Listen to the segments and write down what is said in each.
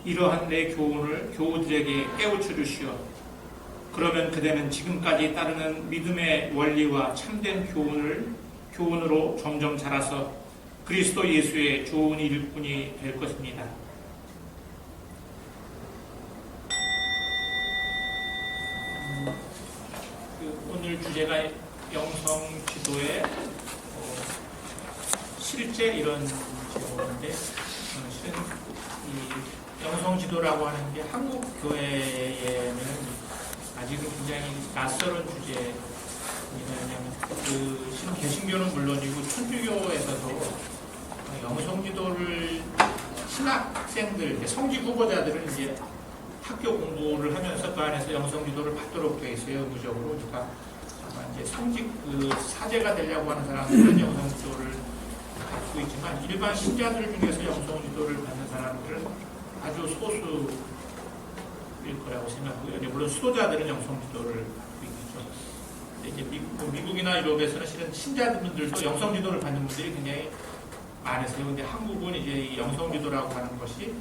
이러한 내 교훈을 교우들에게 깨우쳐 주시어 그러면 그대는 지금까지 따르는 믿음의 원리와 참된 교훈으로 점점 자라서 그리스도 예수의 좋은 일꾼이 될 것입니다. 오늘 주제가 영성 지도의 실제 이런 제목인데 실은 이 영성 지도라고 하는 게 한국 교회에는 아직은 굉장히 낯설은 주제입니다. 왜냐하면 실은 개신교는 물론이고 천주교에서도 영성 지도를 신학생들, 성직 후보자들은 이제 학교 공부를 하면서 그 안에서 영성 지도를 받도록 되어 있어요, 의무적으로. 그러니까 이제 성직 사제가 되려고 하는 사람들은 영성 지도를 받고 있지만 일반 신자들 중에서 영성 지도를 받는 사람들은 아주 소수일 거라고 생각하고요. 물론 수도자들은 영성 지도를 받고 있죠. 이제 미국이나 유럽에서는 실은 신자분들도 영성 지도를 받는 분들이 굉장히 많으세요. 근데 한국은 이제 이 영성 지도라고 하는 것이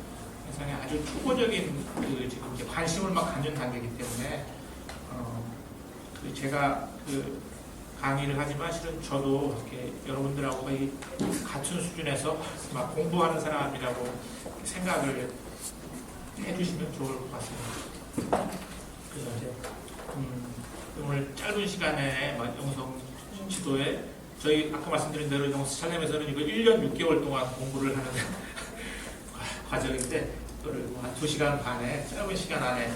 세상에 아주 초보적인 지금 이제 관심을 막 갖는 단계이기 때문에 제가 강의를 하지만 실은 저도 이렇게 여러분들하고 거의 같은 수준에서 막 공부하는 사람이라고 생각을 해주시면 좋을 것 같습니다. 그래서 이제 오늘 짧은 시간에 영성 지도에 저희 아까 말씀드린 대로 샬렘에서는 이거 1년 6개월 동안 공부를 하는 과정인데 그거를 한 2시간 반에 짧은 시간 안에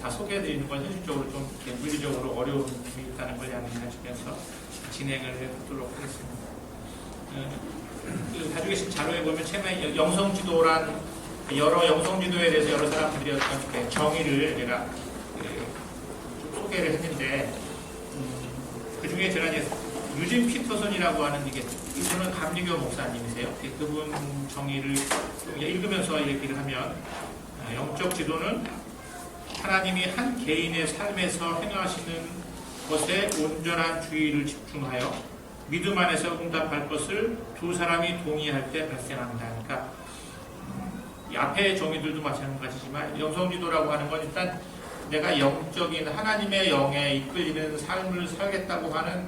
다 소개해드리는 건 현실적으로 좀 물리적으로 어려운 점이 있다는 걸 양해해주면서 진행을 해보도록 하겠습니다. 가지고 계신 자료에 보면 처음에 영성지도란 여러 영성지도에 대해서 여러 사람들이 어떤 정의를 제가 좀 소개를 했는데 그 중에 제가 이제 유진 피터슨이라고 하는 이분은 감리교 목사님이세요. 그분 정의를 읽으면서 얘기를 하면 영적 지도는 하나님이 한 개인의 삶에서 행하시는 것에 온전한 주의를 집중하여 믿음 안에서 응답할 것을 두 사람이 동의할 때 발생합니다. 그러니까 이 앞의 정의들도 마찬가지지만 영성지도라고 하는 건 일단 내가 영적인 하나님의 영에 이끌리는 삶을 살겠다고 하는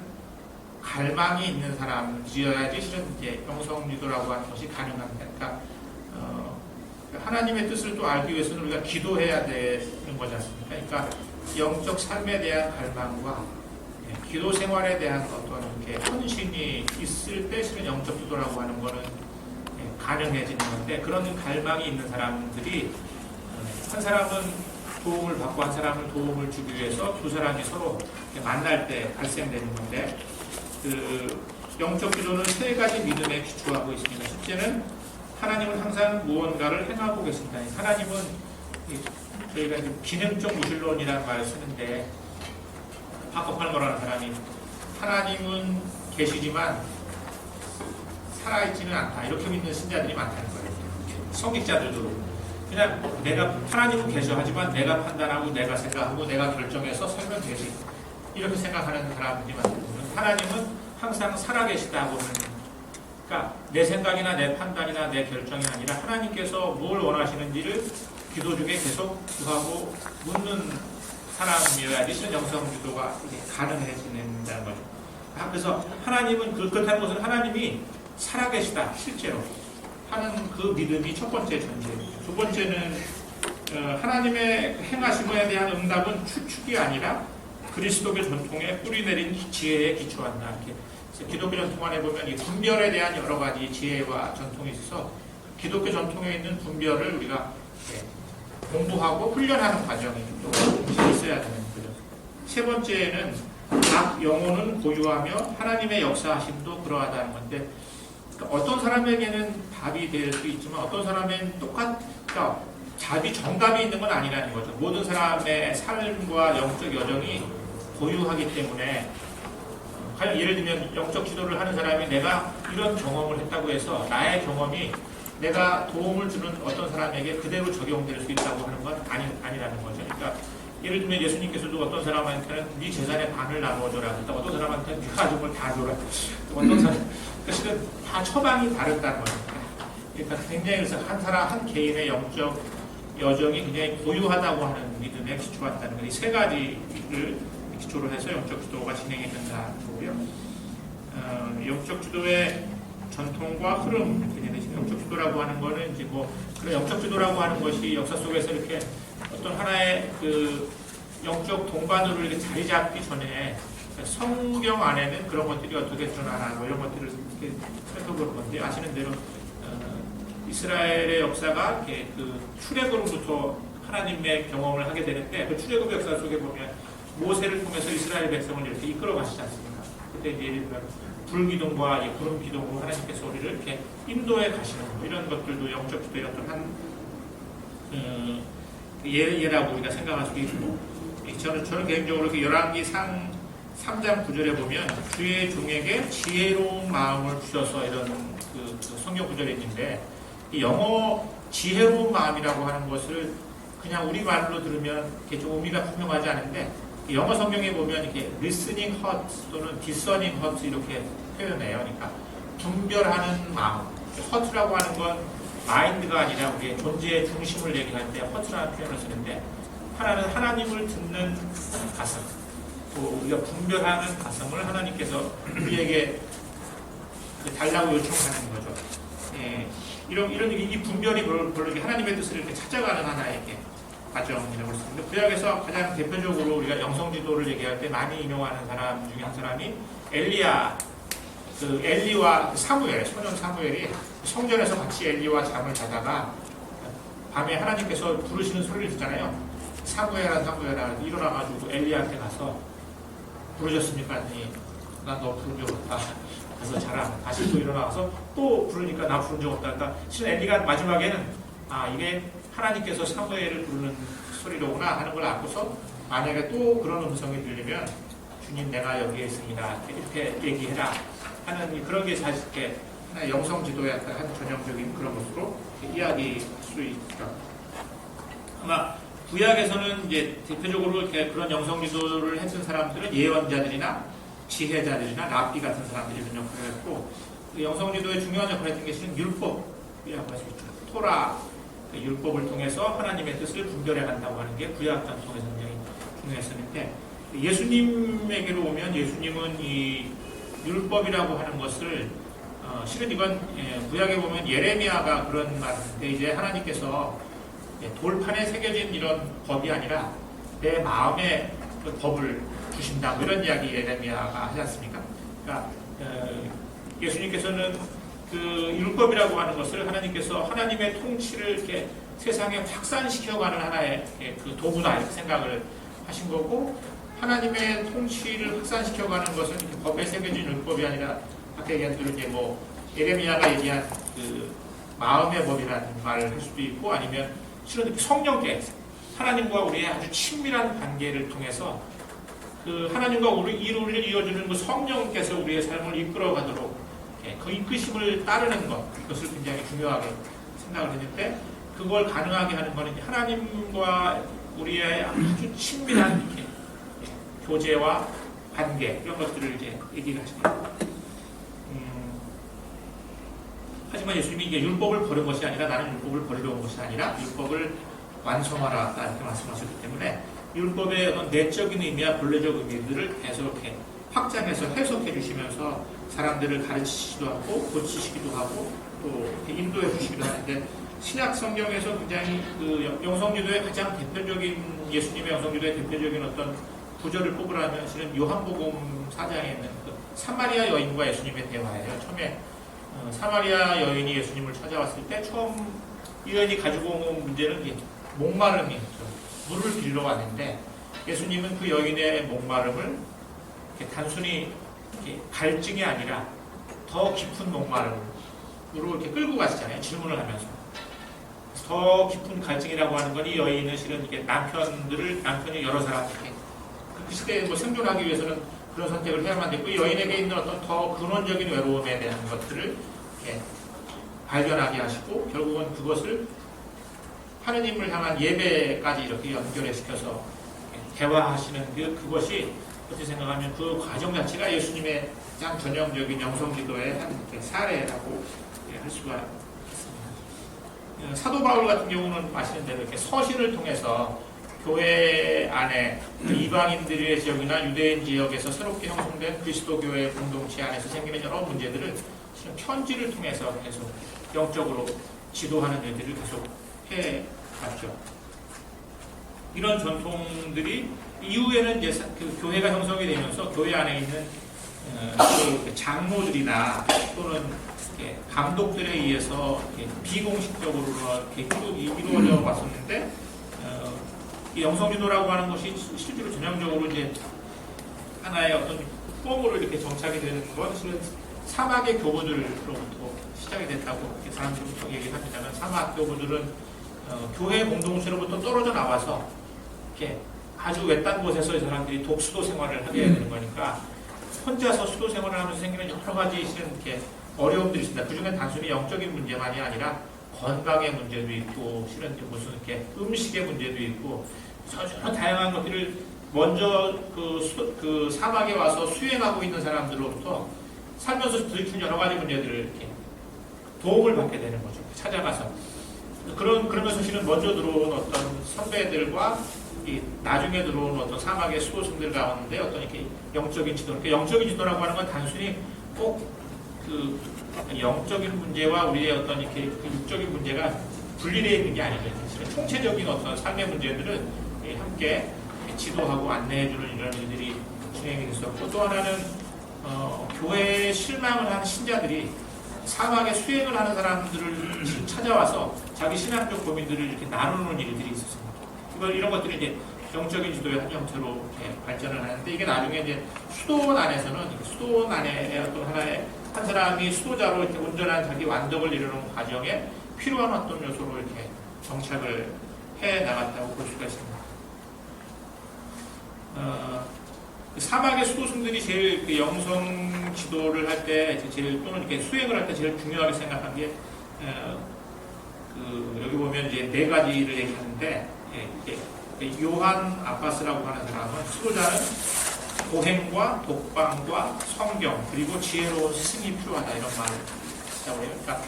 갈망이 있는 사람이어야지 실은 이제 영성지도라고 하는 것이 가능합니다. 그러니까 하나님의 뜻을 또 알기 위해서는 우리가 기도해야 되는 거지 않습니까? 그러니까 영적 삶에 대한 갈망과 기도 생활에 대한 어떤 이렇게 헌신이 있을 때 실은 영적 기도라고 하는 거는 가능해지는 건데 그런 갈망이 있는 사람들이 한 사람은 도움을 받고 한 사람은 도움을 주기 위해서 두 사람이 서로 만날 때 발생되는 건데 영적 기도는 세 가지 믿음에 기초하고 있습니다. 첫째는 하나님은 항상 무언가를 행하고 계십니다. 하나님은 저희가 이제 기능적 무신론이라는 말을 쓰는데 파커팔머라는 사람이 하나님은 계시지만 살아있지는 않다 이렇게 믿는 신자들이 많다는 거예요. 성직자들도 그냥 하나님은 계셔 하지만 내가 판단하고 내가 생각하고 내가 결정해서 살면 되지 이렇게 생각하는 사람들이 많거든요. 하나님은 항상 살아계시다고는 그러니까 내 생각이나 내 판단이나 내 결정이 아니라 하나님께서 뭘 원하시는지를 기도 중에 계속 구하고 묻는 사람이어야지 실은 영성지도가 가능해지는다는 거죠. 그래서 하나님은 그렇다는 것은 하나님이 살아계시다 실제로 하는 그 믿음이 첫 번째 전제입니다. 두 번째는 하나님의 행하심에 대한 응답은 추측이 아니라 그리스도교 전통에 뿌리내린 지혜에 기초한다. 이렇게 기독교 전통 안에 보면 이 분별에 대한 여러 가지 지혜와 전통이 있어서 기독교 전통에 있는 분별을 우리가 공부하고 훈련하는 과정이 또 있어야 되는 거죠. 세 번째는 각 영혼은 고유하며 하나님의 역사하심도 그러하다는 건데 그러니까 어떤 사람에게는 답이 될 수 있지만 어떤 사람에는 그러니까 답이 정답이 있는 건 아니라는 거죠. 모든 사람의 삶과 영적 여정이 고유하기 때문에 과연 예를 들면 영적 지도를 하는 사람이 내가 이런 경험을 했다고 해서 나의 경험이 내가 도움을 주는 어떤 사람에게 그대로 적용될 수 있다고 하는 건 아니라는 거죠. 그러니까 예를 들면 예수님께서도 어떤 사람한테는 네 재산의 반을 나누어줘라. 어떤 사람한테는 네 가진 걸 다 줘라. 어떤 사람 사실은 다 처방이 다르다는 거죠. 그러니까 굉장히 그래서 한 사람 한 개인의 영적 여정이 굉장히 고유하다고 하는 믿음에 기초한다는 것. 이 세 가지를 기초로 해서 영적 지도가 진행이 된다는 거고요. 영적 지도의 전통과 흐름, 영적 지도라고 하는 거는 이제 뭐 그런 영적 지도라고 하는 것이 역사 속에서 이렇게 어떤 하나의 그 영적 동반으로 이렇게 자리 잡기 전에 성경 안에는 그런 것들이 어떻게 드러나나 뭐 이런 것들을 이렇게 살펴볼 건데, 아시는 대로 이스라엘의 역사가 이렇게 그 출애굽으로부터 하나님의 경험을 하게 되는데, 그 출애굽 역사 속에 보면 모세를 통해서 이스라엘 백성을 이렇게 이끌어 가시지 않습니까? 그때 이제 예를 들면 불기둥과 구름 기둥으로 하나님께서 우리를 이렇게 인도해 가시는 거, 이런 것들도 영적 지도의 어떤 한 예라고 우리가 생각할 수 있고, 저는 개인적으로 그 열왕기상 3장 9절에 보면 주의 종에게 지혜로운 마음을 주셔서 이런 그 성경 구절이 있는데, 이 영어 지혜로운 마음이라고 하는 것을 그냥 우리말로 들으면 이렇게 좀 의미가 분명하지 않은데, 영어 성경에 보면 이렇게 listening heart 또는 discerning heart 이렇게 표현해요. 그러니까 분별하는 마음. heart라고 하는 건 마인드가 아니라 우리의 존재의 중심을 얘기할 때 heart라는 표현을 쓰는데, 하나는 하나님을 듣는 가슴, 또 우리가 분별하는 가슴을 하나님께서 우리에게 달라고 요청하는 거죠. 예, 이런 이 분별이 별로 하나님의 뜻을 이렇게 찾아가는 하나의 과정이라고 했습니다. 구약에서 가장 대표적으로 우리가 영성지도를 얘기할 때 많이 인용하는 사람 중에 한 사람이 엘리야, 그 엘리와 사무엘, 소년 사무엘이 성전에서 같이 엘리와 잠을 자다가 밤에 하나님께서 부르시는 소리를 듣잖아요. 사무엘아 일어나가지고 엘리야한테 가서 부르셨습니까? 했더니 난 너 부른 적 없다. 그래서 자라. 다시 또 일어나서 또 부르니까 나 부른 적 없다. 그러니까 실은 엘리가 마지막에는 이게 하나님께서 사무엘을 부르는 소리로구나 하는 걸 알고서, 만약에 또 그런 음성이 들리면 주님 내가 여기에 있습니다 이렇게 얘기해라 하는, 그런 게 사실 이렇게 영성 지도의 한 전형적인 그런 것으로 이야기할 수 있죠. 아마 구약에서는 이제 대표적으로 이렇게 그런 영성 지도를 했던 사람들은 예언자들이나 지혜자들이나 랍비 같은 사람들이 이런 역할을 했고, 그 영성 지도의 중요한 역할을 했던 게 실은 율법이라고 할 수 있죠. 토라, 율법을 통해서 하나님의 뜻을 분별해 간다고 하는 게 구약 전통에서 굉장히 중요했었는데, 예수님에게로 오면 예수님은 이 율법이라고 하는 것을 실은 이건 구약에 보면 예레미야가 그런 말인데, 이제 하나님께서 돌판에 새겨진 이런 법이 아니라 내 마음에 그 법을 주신다, 뭐 이런 이야기 예레미야가 하지 않습니까? 그러니까 예수님께서는 그 율법이라고 하는 것을 하나님께서 하나님의 통치를 이렇게 세상에 확산시켜가는 하나의 그 도구다 이렇게 생각을 하신 거고, 하나님의 통치를 확산시켜가는 것은 법에 새겨진 율법이 아니라 아까 얘기한 대로 이제 뭐 예레미야가 얘기한 그 마음의 법이라는 말을 할 수도 있고, 아니면 실은 성령께 하나님과 우리의 아주 친밀한 관계를 통해서 그 하나님과 우리를 이어주는 그 성령께서 우리의 삶을 이끌어가도록 그 이끄심을 따르는 것, 이것을 굉장히 중요하게 생각을 했는데, 그걸 가능하게 하는 것은 하나님과 우리의 아주 친밀한 교제와 관계, 이런 것들을 이제 얘기를 하시거든요. 하지만 예수님이 이게 율법을 버린 것이 아니라, 나는 율법을 버리러 온 것이 아니라 율법을 완성하라 이렇게 말씀하셨기 때문에, 율법의 어떤 내적인 의미와 본래적 의미들을 계속 이렇게 확장해서 해석해 주시면서 사람들을 가르치시기도 하고 고치시기도 하고 또 인도해 주시기도 하는데, 신약 성경에서 굉장히 그 영성기도의 가장 대표적인, 예수님의 영성기도의 대표적인 어떤 구절을 뽑으라면 실은 요한복음 4장에 있는 그 사마리아 여인과 예수님의 대화예요. 처음에 사마리아 여인이 예수님을 찾아왔을 때 처음 이 여인이 가지고 온 문제는 목마름이었죠. 물을 빌러 왔는데, 예수님은 그 여인의 목마름을 단순히 갈증이 아니라 더 깊은 목마름으로 이렇게 끌고 가시잖아요. 질문을 하면서. 더 깊은 갈증이라고 하는 건, 이 여인은 실은 이게 남편이 여러 사람에게 그 시대에 뭐 생존하기 위해서는 그런 선택을 해야만 됐고, 이 여인에게 있는 어떤 더 근원적인 외로움에 대한 것들을 발견하게 하시고, 결국은 그것을 하느님을 향한 예배까지 이렇게 연결해 시켜서 대화하시는 그것이 어떻게 생각하면 그 과정 자체가 예수님의 가장 전형적인 영성기도의 한 사례라고 할 수가 있습니다. 사도 바울 같은 경우는 아시는 대로 이렇게 서신을 통해서 교회 안에 이방인들의 지역이나 유대인 지역에서 새롭게 형성된 그리스도 교회 공동체 안에서 생기는 여러 문제들을 편지를 통해서 계속 영적으로 지도하는 일들을 계속 해왔죠. 이런 전통들이 이후에는 이제 그 교회가 형성이 되면서 교회 안에 있는 그 장로들이나 또는 감독들에 의해서 비공식적으로 이렇게 이루어져 왔었는데 이 영성지도라고 하는 것이 실제로 전형적으로 이제 하나의 어떤 form으로 이렇게 정착이 되는 건 사실은 사막의 교부들로부터 시작이 됐다고 사람들이 얘기를 합니다만, 사막 교부들은 교회 공동체로부터 떨어져 나와서 이렇게 아주 외딴 곳에서 이 사람들이 독수도 생활을 하게 되는 거니까 혼자서 수도 생활을 하면서 생기는 여러 가지 실은 이렇게 어려움들이 있습니다. 그 중에 단순히 영적인 문제만이 아니라 건강의 문제도 있고, 실은 무슨 이렇게 음식의 문제도 있고, 여러 다양한 것들을 먼저 그 사막에 와서 수행하고 있는 사람들로부터 살면서 들키는 여러 가지 문제들을 이렇게 도움을 받게 되는 거죠. 찾아가서. 그러면서 실은 먼저 들어온 어떤 선배들과 이 나중에 들어온 어떤 사막의 수도승들 가운데 어떤 이렇게 영적인 지도, 그러니까 영적인 지도라고 하는 건 단순히 꼭 그 영적인 문제와 우리의 어떤 이렇게 그 육적인 문제가 분리되어 있는 게 아니죠. 총체적인 어떤 삶의 문제들을 함께 지도하고 안내해주는 이런 일들이 진행이 됐었고, 또 하나는 교회에 실망을 한 신자들이 사막에 수행을 하는 사람들을 찾아와서 자기 신학적 고민들을 이렇게 나누는 일들이 있었습니다. 이런 것들이 이제 영적인 지도의 한 형태로 발전을 하는데, 이게 나중에 이제 수도원 안에서는 수도원 안에 어떤 하나의 한 사람이 수도자로 이렇게 온전한 자기 완덕을 이루는 과정에 필요한 어떤 요소로 이렇게 정착을 해 나갔다고 볼 수가 있습니다. 그 사막의 수도승들이 제일 그 영성 지도를 할 때 제일, 또는 이렇게 수행을 할 때 제일 중요하게 생각한 게 여기 보면 이제 네 가지를 얘기하는데, 요한 아파스라고 하는 사람은 수도자는 고행과 독방과 성경 그리고 지혜로운 스승이 필요하다, 이런 말을 했다고 해요. 그러니까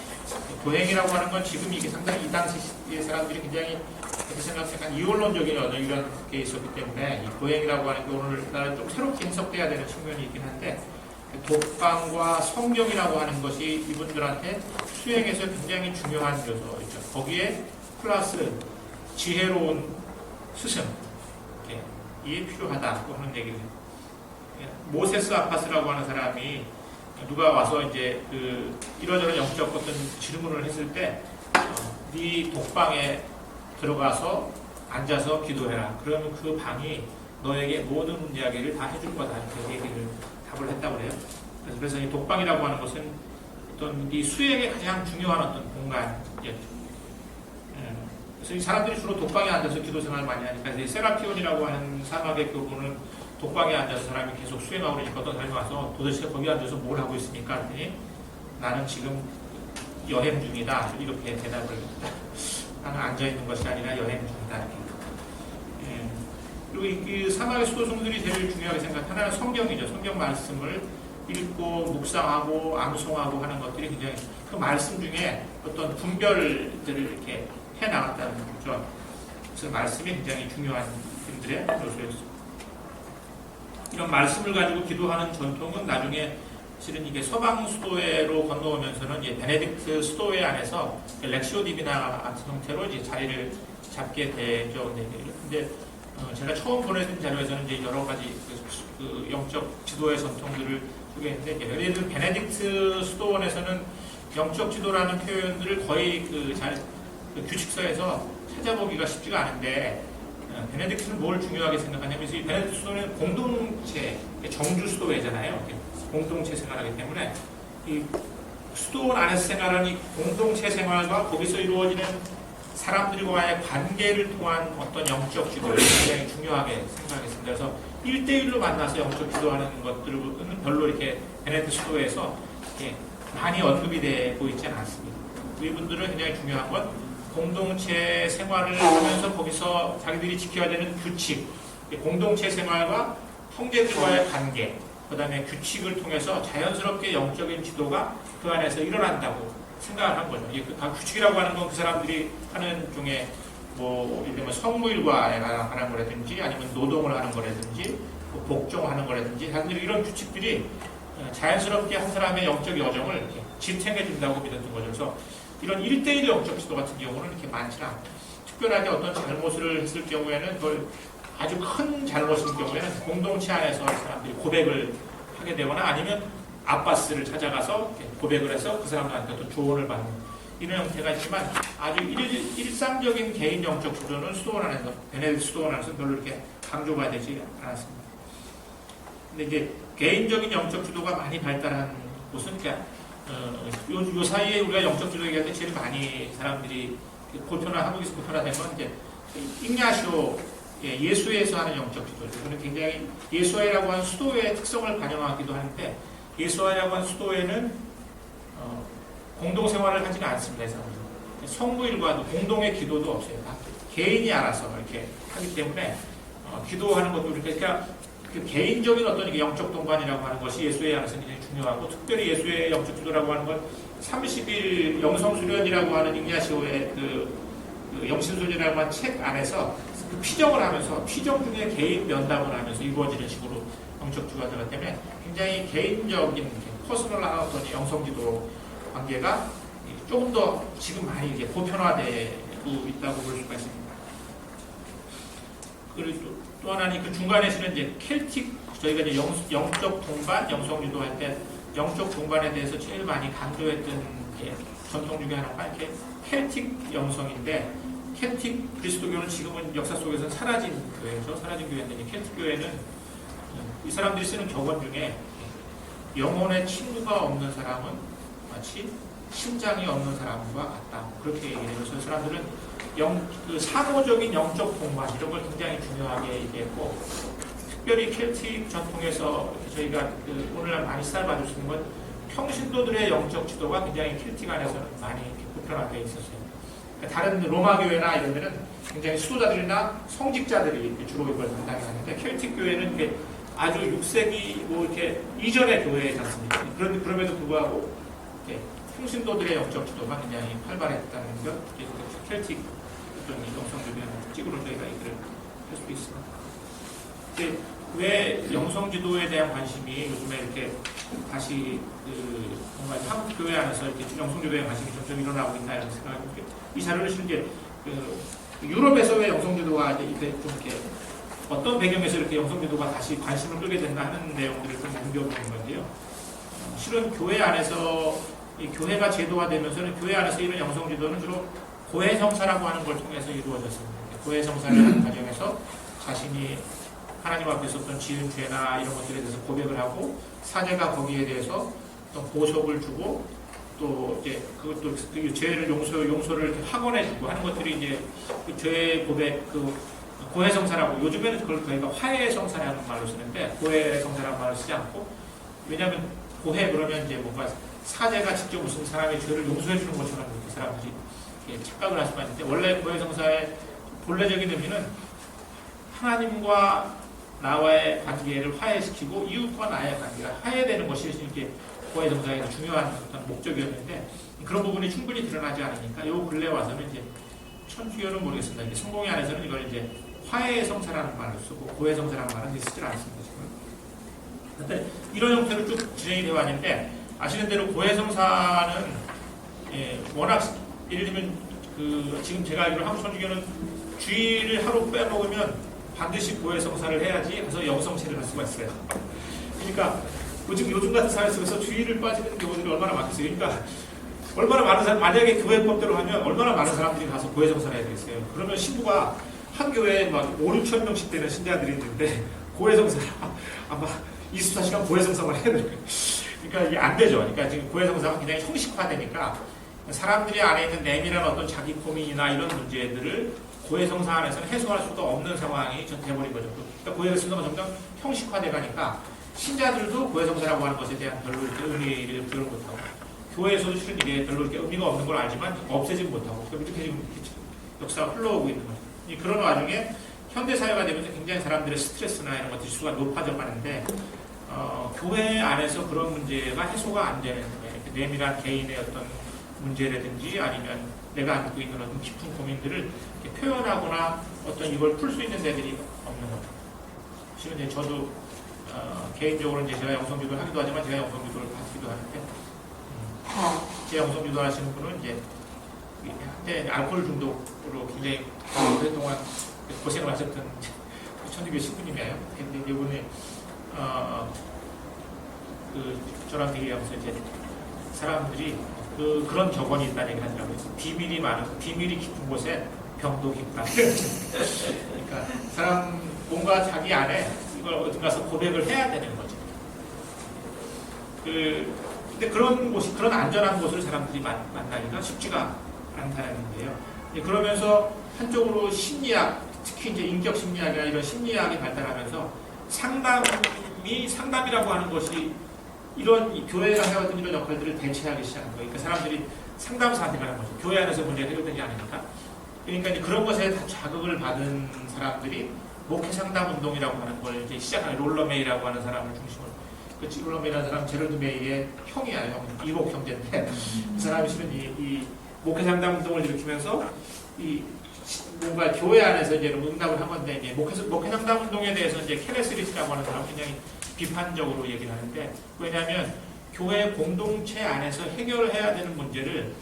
고행이라고 하는 건 지금 이게 상당히 이 당시의 사람들이 굉장히 그렇게 생각한 이원론적인 이런 게 있었기 때문에 이 고행이라고 하는 게 오늘날 좀 새롭게 해석돼야 되는 측면이 있긴 한데, 독방과 성경이라고 하는 것이 이분들한테 수행에서 굉장히 중요한 요소죠. 거기에 플러스 지혜로운 스승, 이게 필요하다고 하는 얘기를. 모세스 아파스라고 하는 사람이 누가 와서 이제 이러저런 영적 어떤 질문을 했을 때, 네 독방에 들어가서 앉아서 기도해라. 그러면 그 방이 너에게 모든 이야기를 다 해줄 거다. 이렇게 얘기를 답을 했다고 그래요. 그래서 이 독방이라고 하는 것은 어떤 이 수행에 가장 중요한 어떤 공간이었죠. 그래서 이 사람들이 주로 독방에 앉아서 기도 생활을 많이 하니까, 이제 세라피온이라고 하는 사막의 교부는 독방에 앉아서 사람이 계속 수행하고 그러니까 어떤 사람이 와서 도대체 거기 앉아서 뭘 하고 있습니까? 했더니 나는 지금 여행 중이다. 이렇게 대답을 했다. 나는 앉아있는 것이 아니라 여행 중이다. 그리고 이 사막의 수도승들이 제일 중요하게 생각하는 하나는 성경이죠. 성경 말씀을 읽고 묵상하고 암송하고 하는 것들이 굉장히, 그 말씀 중에 어떤 분별들을 이렇게 해 나갔다는 거죠. 그래서 말씀이 굉장히 중요한 분들의 요소였습니다. 이런 말씀을 가지고 기도하는 전통은 나중에 실은 이게 서방 수도회로 건너오면서는 이제 베네딕트 수도회 안에서 렉시오 디비나 같은 형태로 이제 자리를 잡게 되죠. 근데 제가 처음 보내준 자료에서는 이제 여러 가지 그 영적 지도의 전통들을 소개했는데, 예를 들면 베네딕트 수도원에서는 영적 지도라는 표현들을 거의 그 규칙서에서 찾아보기가 쉽지가 않은데, 베네딕트는 뭘 중요하게 생각하냐면, 이 베네딕트 수도는 공동체, 정주 수도회잖아요. 공동체 생활하기 때문에 이 수도원 안에서 생활하는 이 공동체 생활과 거기서 이루어지는 사람들과의 관계를 통한 어떤 영적 지도를 굉장히 중요하게 생각했습니다. 그래서 1대1로 만나서 영적 지도하는 것들은 별로 이렇게 베네딕트 수도회에서 이렇게 많이 언급이 되고 있지는 않습니다. 이분들은 굉장히 중요한 건 공동체 생활을 하면서 거기서 자기들이 지켜야 되는 규칙, 공동체 생활과 형제들과의 관계, 그 다음에 규칙을 통해서 자연스럽게 영적인 지도가 그 안에서 일어난다고 생각을 한 거죠. 이게 규칙이라고 하는 건 그 사람들이 하는 중에 뭐 예를 들면 성무일과에 관한 거라든지 아니면 노동을 하는 거라든지 뭐 복종하는 거라든지 사람들이 이런 규칙들이 자연스럽게 한 사람의 영적 여정을 이렇게 지탱해준다고 믿었던 거죠. 그래서 이런 1대1 영적 지도 같은 경우는 이렇게 많지 않아요. 특별하게 어떤 잘못을 했을 경우에는 그걸 아주 큰 잘못일 경우에는 공동체 안에서 사람들이 고백을 하게 되거나 아니면 아바스를 찾아가서 고백을 해서 그 사람들한테 어떤 조언을 받는 이런 형태가 있지만 아주 일상적인 개인 영적 주도는 수도원 안에서 베네딕트 수도원 안에서 별로 이렇게 강조가 되지 않았습니다. 근데 이제 개인적인 영적 주도가 많이 발달한 곳은 요 사이에 우리가 영적 주도 얘기할 때 제일 많이 사람들이 한국에서 보편화된 건 이제 ignacio 예수회에서 하는 영적 주도죠. 이거는 굉장히 예수회라고 하는 수도회의 특성을 반영하기도 하는데 예수회라고 하는 수도회는 공동생활을 하지는 않습니다. 성부일과도 공동의 기도도 없어요. 다 개인이 알아서 이렇게 하기 때문에 기도하는 것도 그러니까 그 개인적인 어떤 영적 동반이라고 하는 것이 예수회 안에서 굉장히 중요하고 특별히 예수회 영적 기도라고 하는 건 30일 영성수련이라고 하는 ignasio의 그 영신소리라고 하는 책 안에서 그 피정을 하면서 피정 중에 개인 면담을 하면서 이루어지는 식으로 영적 기도가 되기 때문에 굉장히 개인적인 퍼스널한 어떤 영성기도 관계가 조금 더 지금 많이 이제 보편화되고 있다고 볼 수가 있습니다. 그리고 또 하나는 그 중간에 쓰는 이제 켈틱 저희가 이제 영적 동반, 영성기도 할 때 영적 동반에 대해서 제일 많이 강조했던 전통 중에 하나가 이렇게 켈틱 영성인데 켈틱 그리스도교는 지금은 역사 속에서 사라진 교회죠. 사라진 교회인데 켈틱 교회는 이 사람들이 쓰는 격언 중에 영혼의 친구가 없는 사람은 마치 심장이 없는 사람과 같다. 그렇게 얘기해요. 그래서 사람들은 그 사고적인 영적 동반 이런 걸 굉장히 중요하게 얘기했고 특별히 켈틱 전통에서 저희가 오늘날 많이 살아봐줄 수 있는 건 평신도들의 영적 지도가 굉장히 켈틱 안에서는 많이 보편화되어 있었어요. 다른 로마 교회나 이런 데는 굉장히 수도자들이나 성직자들이 주로 이걸 담당하는데 켈틱 교회는 이렇게 아주 6세기 뭐 이렇게 이전의 교회이지 않습니까? 그럼에도 불구하고 이렇게 평신도들의 영적 지도가 굉장히 활발했다는 것, 켈틱 어떤 영성주변의 특징으로 저희가 얘기를 할 수도 있습니다. 왜 영성지도에 대한 관심이 요즘에 이렇게 다시 정말 한국 교회 안에서 이렇게 영성지도에 관심이 점점 일어나고 있나 이런 생각이 이 자료를 실은 이제 유럽에서 왜 영성지도가 이렇게 좀 이렇게 어떤 배경에서 이렇게 영성지도가 다시 관심을 끌게 됐나 하는 내용들을 좀 옮겨보는 건데요. 실은 교회 안에서 이 교회가 제도화되면서는 교회 안에서 이런 영성지도는 주로 고해성사라고 하는 걸 통해서 이루어졌습니다. 고해성사를 하는 과정에서 자신이 하나님 앞에서 어떤 지은 죄나 이런 것들에 대해서 고백을 하고 사제가 거기에 대해서 어떤 보석을 주고 또 이제 그것도 그 죄를 용서를 이렇게 확언해주고 하는 것들이 이제 그 죄 고백 고해성사라고 요즘에는 그걸 저희가 화해성사라는 말로 쓰는데 고해성사라는 말을 쓰지 않고 왜냐하면 고해 그러면 이제 뭔가 사제가 직접 무슨 사람의 죄를 용서해주는 것처럼 이렇게 사람들이 이렇게 착각을 할 수가 있는데 원래 고해성사의 본래적인 의미는 하나님과 나와의 관계를 화해시키고 이웃과 나의 관계가 화해되는 것이 이렇게 고해성사의 중요한 어떤 목적이었는데 그런 부분이 충분히 드러나지 않으니까 요 근래 와서는 이제 천주교는 모르겠습니다. 이제 성공회 안에서는 이걸 이제 화해성사라는 말을 쓰고 고해성사라는 말은 쓰질 않습니다. 지금. 그런데 이런 형태로 쭉 진행이 되어 왔는데 아시는 대로 고해성사는 워낙 예를 들면 지금 제가 알기로 한국 천주교는 주일을 하루 빼먹으면 반드시 고해성사를 해야지 가서 영성체를 할 수가 있어요. 그러니까 요즘 같은 사회 속에서 주일을 빠지는 경우들이 얼마나 많겠어요. 그러니까 얼마나 많은 사람 만약에 교회법대로 하면 얼마나 많은 사람들이 가서 고해성사를 해야 되겠어요. 그러면 신부가 한 교회에 막 5, 6천 명씩 되는 신자들이 있는데 고해성사 아마 24시간 고해성사만 해야 돼요. 그러니까 이게 안 되죠. 그러니까 지금 고해성사가 굉장히 형식화되니까 사람들이 안에 있는 내밀한 어떤 자기 고민이나 이런 문제들을 고해성사 안에서는 해소할 수가 없는 상황이 돼버린 거죠. 그러니까 고해성사가 점점 형식화돼 가니까 신자들도 고해성사라고 하는 것에 대한 별로 이렇게 의미를 부여를 못하고 교회에서도 실은 이게 별로 이렇게 의미가 없는 걸 알지만 없애지 못하고 이렇게 지금 역사가 흘러오고 있는 거죠. 그런 와중에 현대사회가 되면서 굉장히 사람들의 스트레스나 이런 것들이 수가 높아져 가는데 교회 안에서 그런 문제가 해소가 안 되는 내밀한 개인의 어떤 문제라든지 아니면 내가 안고 있는 어떤 깊은 고민들을 이렇게 표현하거나 어떤 이걸 풀 수 있는 데들이 없는 거죠. 실은 이제 저도 개인적으로 이제 제가 영성기도를 하기도 하지만 제가 영성기도를 받기도 하는데 제 영성기도 하시는 분은 이제 한때 알코올 중독으로 굉장히 오랫동안 고생을 하셨던 천주교 신부님이에요. 근데 이분이 저랑 얘기하면서 이제 사람들이 그런 격언이 있다는 얘기를 하더라고요. 비밀이 많은, 비밀이 깊은 곳에 병도 깊다. 그러니까 사람 뭔가 자기 안에 이걸 어디 가서 고백을 해야 되는 거죠. 근데 그런 곳이, 그런 안전한 곳을 사람들이 만나기가 쉽지가 않다는 건데요. 그러면서 한쪽으로 심리학, 특히 이제 인격 심리학이나 이런 심리학이 발달하면서 상담이라고 하는 것이 이런 교회가 해왔던 이런 역할들을 대체하기 시작한 거예요. 그러니까 사람들이 상담사한테 가는 거죠. 교회 안에서 문제가 해결되지 않으니까. 그러니까 이제 그런 것에 다 자극을 받은 사람들이 목회 상담 운동이라고 하는 걸 이제 시작한 롤러메이라고 하는 사람을 중심으로. 그 롤러메이라는 사람 제럴드 메이의 형이야, 형. 이복 형제인데 그 사람이 실은 이 목회 상담 운동을 일으키면서 뭔가 교회 안에서 이제 응답을 한 건데 이제 목회 상담 운동에 대해서 이제 케네스 리치라고 하는 사람은 굉장히 비판적으로 얘기를 하는데, 왜냐하면 교회 공동체 안에서 해결해야 되는 문제를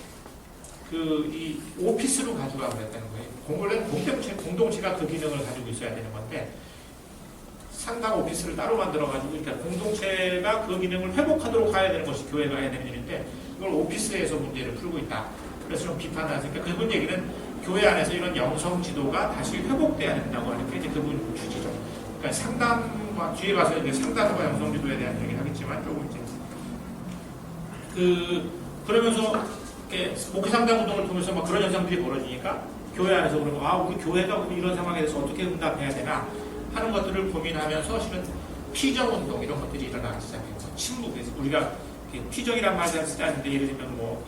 이 오피스로 가져가고 그랬다는 거예요. 원래 공동체가 그 기능을 가지고 있어야 되는 건데 상당 오피스를 따로 만들어가지고, 그러니까 공동체가 그 기능을 회복하도록 해야 되는 것이 교회가 해야 되는 일인데 이걸 오피스에서 문제를 풀고 있다. 그래서 좀 비판을 하니까 그분 얘기는 교회 안에서 이런 영성 지도가 다시 회복돼야 된다고 하는 게 이제 그분 취지죠. 그러니까 상담과 뒤에 가서 이제 상담과 영성 지도에 대한 얘기를 하겠지만 조금 이제 그러면서 목회 상담 운동을 통해서 막 그런 현상들이 벌어지니까 교회 안에서 그러면 우리 교회가 이런 상황에 대해서 어떻게 응답해야 되나 하는 것들을 고민하면서 실은 피정 운동 이런 것들이 일어나기 시작해요. 침묵에서 우리가 피정이란 말을 쓰지 않는데 예를 들면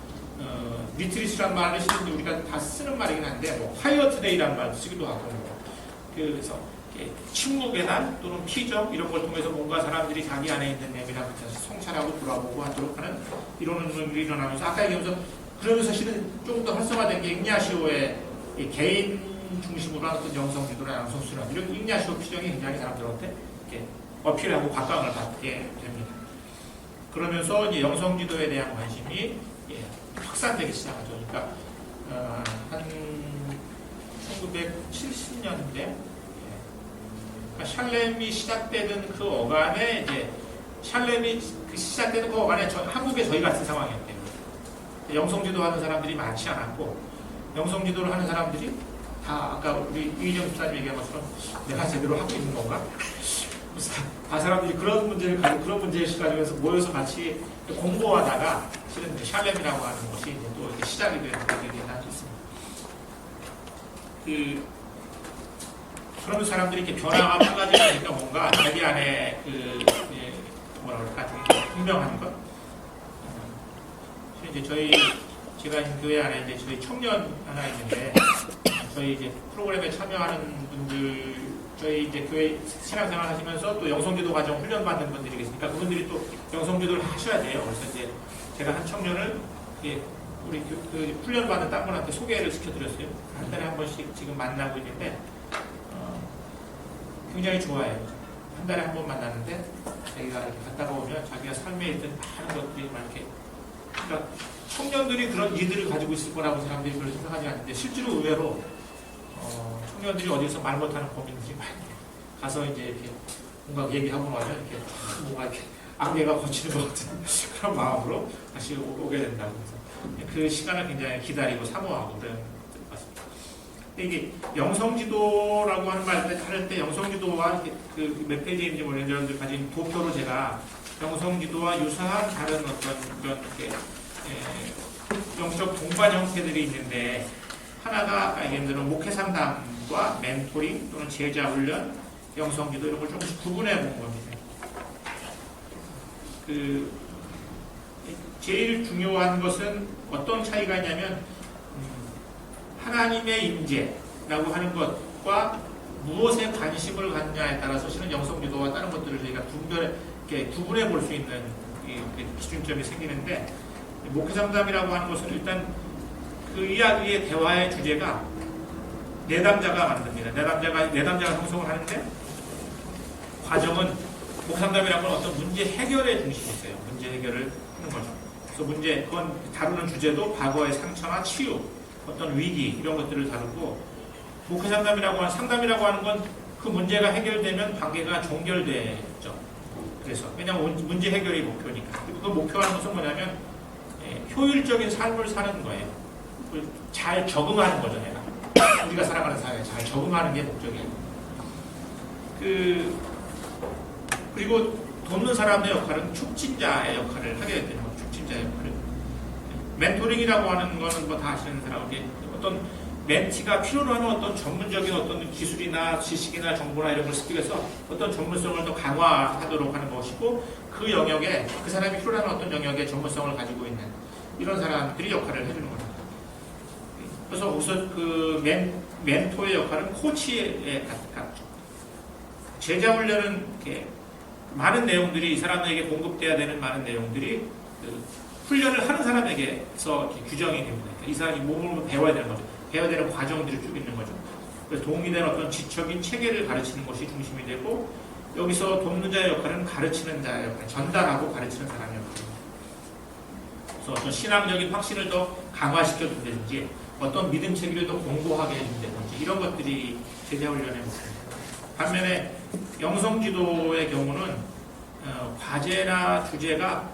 리트리스란 말을 쓰는데 우리가 다 쓰는 말이긴 한데 화이어트데이란 말도 쓰기도 하고 그래서 침묵의 날 또는 피정 이런 걸 통해서 뭔가 사람들이 자기 안에 있는 내면을 성찰하고 돌아보고 하도록 하는 이런 운동들이 일어나면서 아까 얘기하면서 그러면서 실은 조금 더 활성화된 게 ignasio의 개인 중심으로 하는 어떤 영성지도나 영성수련 이런 ignacio 피정이 굉장히 사람들한테 이렇게 어필하고 각광을 받게 됩니다. 그러면서 이제 영성지도에 대한 관심이 확산되기 시작하죠. 그러니까 한 1970년대 샬렘이 시작되는 그 어간에 이제 샬렘이 시작되는 그 어간에 한국에 저희 같은 상황이었대요. 영성지도 하는 사람들이 많지 않았고 영성지도를 하는 사람들이 다 아까 우리 이희정 집사님 얘기한 것처럼 내가 제대로 하고 있는 건가? 다 사람들이 그런 문제를 가지고 그런 문제의식을 가지면서 모여서 같이 공부하다가 실은 이제 샬렘이라고 하는 것이 이제 또 이렇게 시작이 되는 얘기가 있습니다. 그러면 사람들이 이렇게 변화가 빨라지니까 뭔가 자기 안에 뭐라 그럴까 분명한 것. 이제 제가 있는 교회 안에 이제 저희 청년 하나 있는데 저희 이제 프로그램에 참여하는 분들 저희 이제 교회 신앙생활 하시면서 또 영성기도 과정 훈련 받는 분들이 계시니까 그분들이 또 영성기도를 하셔야 돼요. 그래서 이제 제가 한 청년을 우리 훈련 받는 딴 분한테 소개를 시켜드렸어요. 한 달에 한 번씩 지금 만나고 있는데 굉장히 좋아해요. 한 달에 한 번 만나는데 자기가 이렇게 갔다가 오면 자기가 삶에 있던 많은 것들이 막 이렇게 그러니까 청년들이 그런 일들을 가지고 있을 거라고 사람들이 별로 생각하지 않는데 실제로 의외로 청년들이 어디서 말 못하는 고민들이 많이 가서 이제 이렇게 뭔가 얘기하고 나면 이렇게 뭔가 이렇게 안개가 거치는 것 같은 그런 마음으로 다시 오게 된다고 해서 그 시간을 굉장히 기다리고 사모하고 그런 것 같습니다. 이게 영성지도라고 하는 말을 할 때 영성지도와 그 몇 페이지인지 모르겠는데 여러분들 가진 도표로 제가 영성지도와 유사한 다른 어떤 그런 영적 동반 형태들이 있는데 하나가 아까 얘기한 대로 목회 상담과 멘토링 또는 제자 훈련, 영성기도 이런 걸 조금씩 구분해 본 겁니다. 제일 중요한 것은 어떤 차이가 있냐면 하나님의 임재라고 하는 것과 무엇에 관심을 갖느냐에 따라서 실은 영성기도와 다른 것들을 저희가 구분해 볼 수 있는 기준점이 생기는데 목회 상담이라고 하는 것은 일단 그 이야기의 대화의 주제가 내담자가 만듭니다. 내담자가 형성을 하는데 과정은 목회 상담이라는 건 어떤 문제 해결의 중심이 있어요. 문제 해결을 하는 거죠. 그래서 그건 다루는 주제도 과거의 상처나 치유, 어떤 위기 이런 것들을 다루고 목회 상담이라고 하는 건 그 문제가 해결되면 관계가 종결되죠. 그래서 왜냐하면 문제 해결이 목표니까. 그리고 그 목표하는 것은 뭐냐면 효율적인 삶을 사는 거예요. 잘 적응하는 거죠. 내가 우리가 살아가는 사회에 잘 적응하는 게 목적이에요. 그리고 돕는 사람의 역할은 촉진자의 역할을 하게 되는 거죠. 촉진자의 역할을. 멘토링이라고 하는 거는 뭐 다 아시는 사람에게 어떤 멘티가 필요로 하는 어떤 전문적인 어떤 기술이나 지식이나 정보나 이런 걸 습득해서 어떤 전문성을 더 강화하도록 하는 것이고 그 영역에 그 사람이 필요로 하는 어떤 영역에 전문성을 가지고 있는 이런 사람들이 역할을 해주는 겁니다. 그래서 거기서 그 멘토의 역할은 코치에 같죠. 제자 훈련은 이렇게 많은 내용들이 이 사람에게 공급돼야 되는 많은 내용들이 그 훈련을 하는 사람에게서 규정이 됩니다. 그러니까 이 사람이 몸으로 배워야 되는 거죠. 배워야 되는 과정들이 쭉 있는 거죠. 그래서 도움이 되는 어떤 지적인 체계를 가르치는 것이 중심이 되고 여기서 돕는 자의 역할은 가르치는 자의 역할, 전달하고 가르치는 사람의 역할입니다. 그래서 어떤 신앙적인 확신을 더 강화시켜준다든지 어떤 믿음 체계를 더 공고하게 해준다든지 이런 것들이 제자 훈련의 목표입니다. 반면에 영성지도의 경우는 과제나 주제가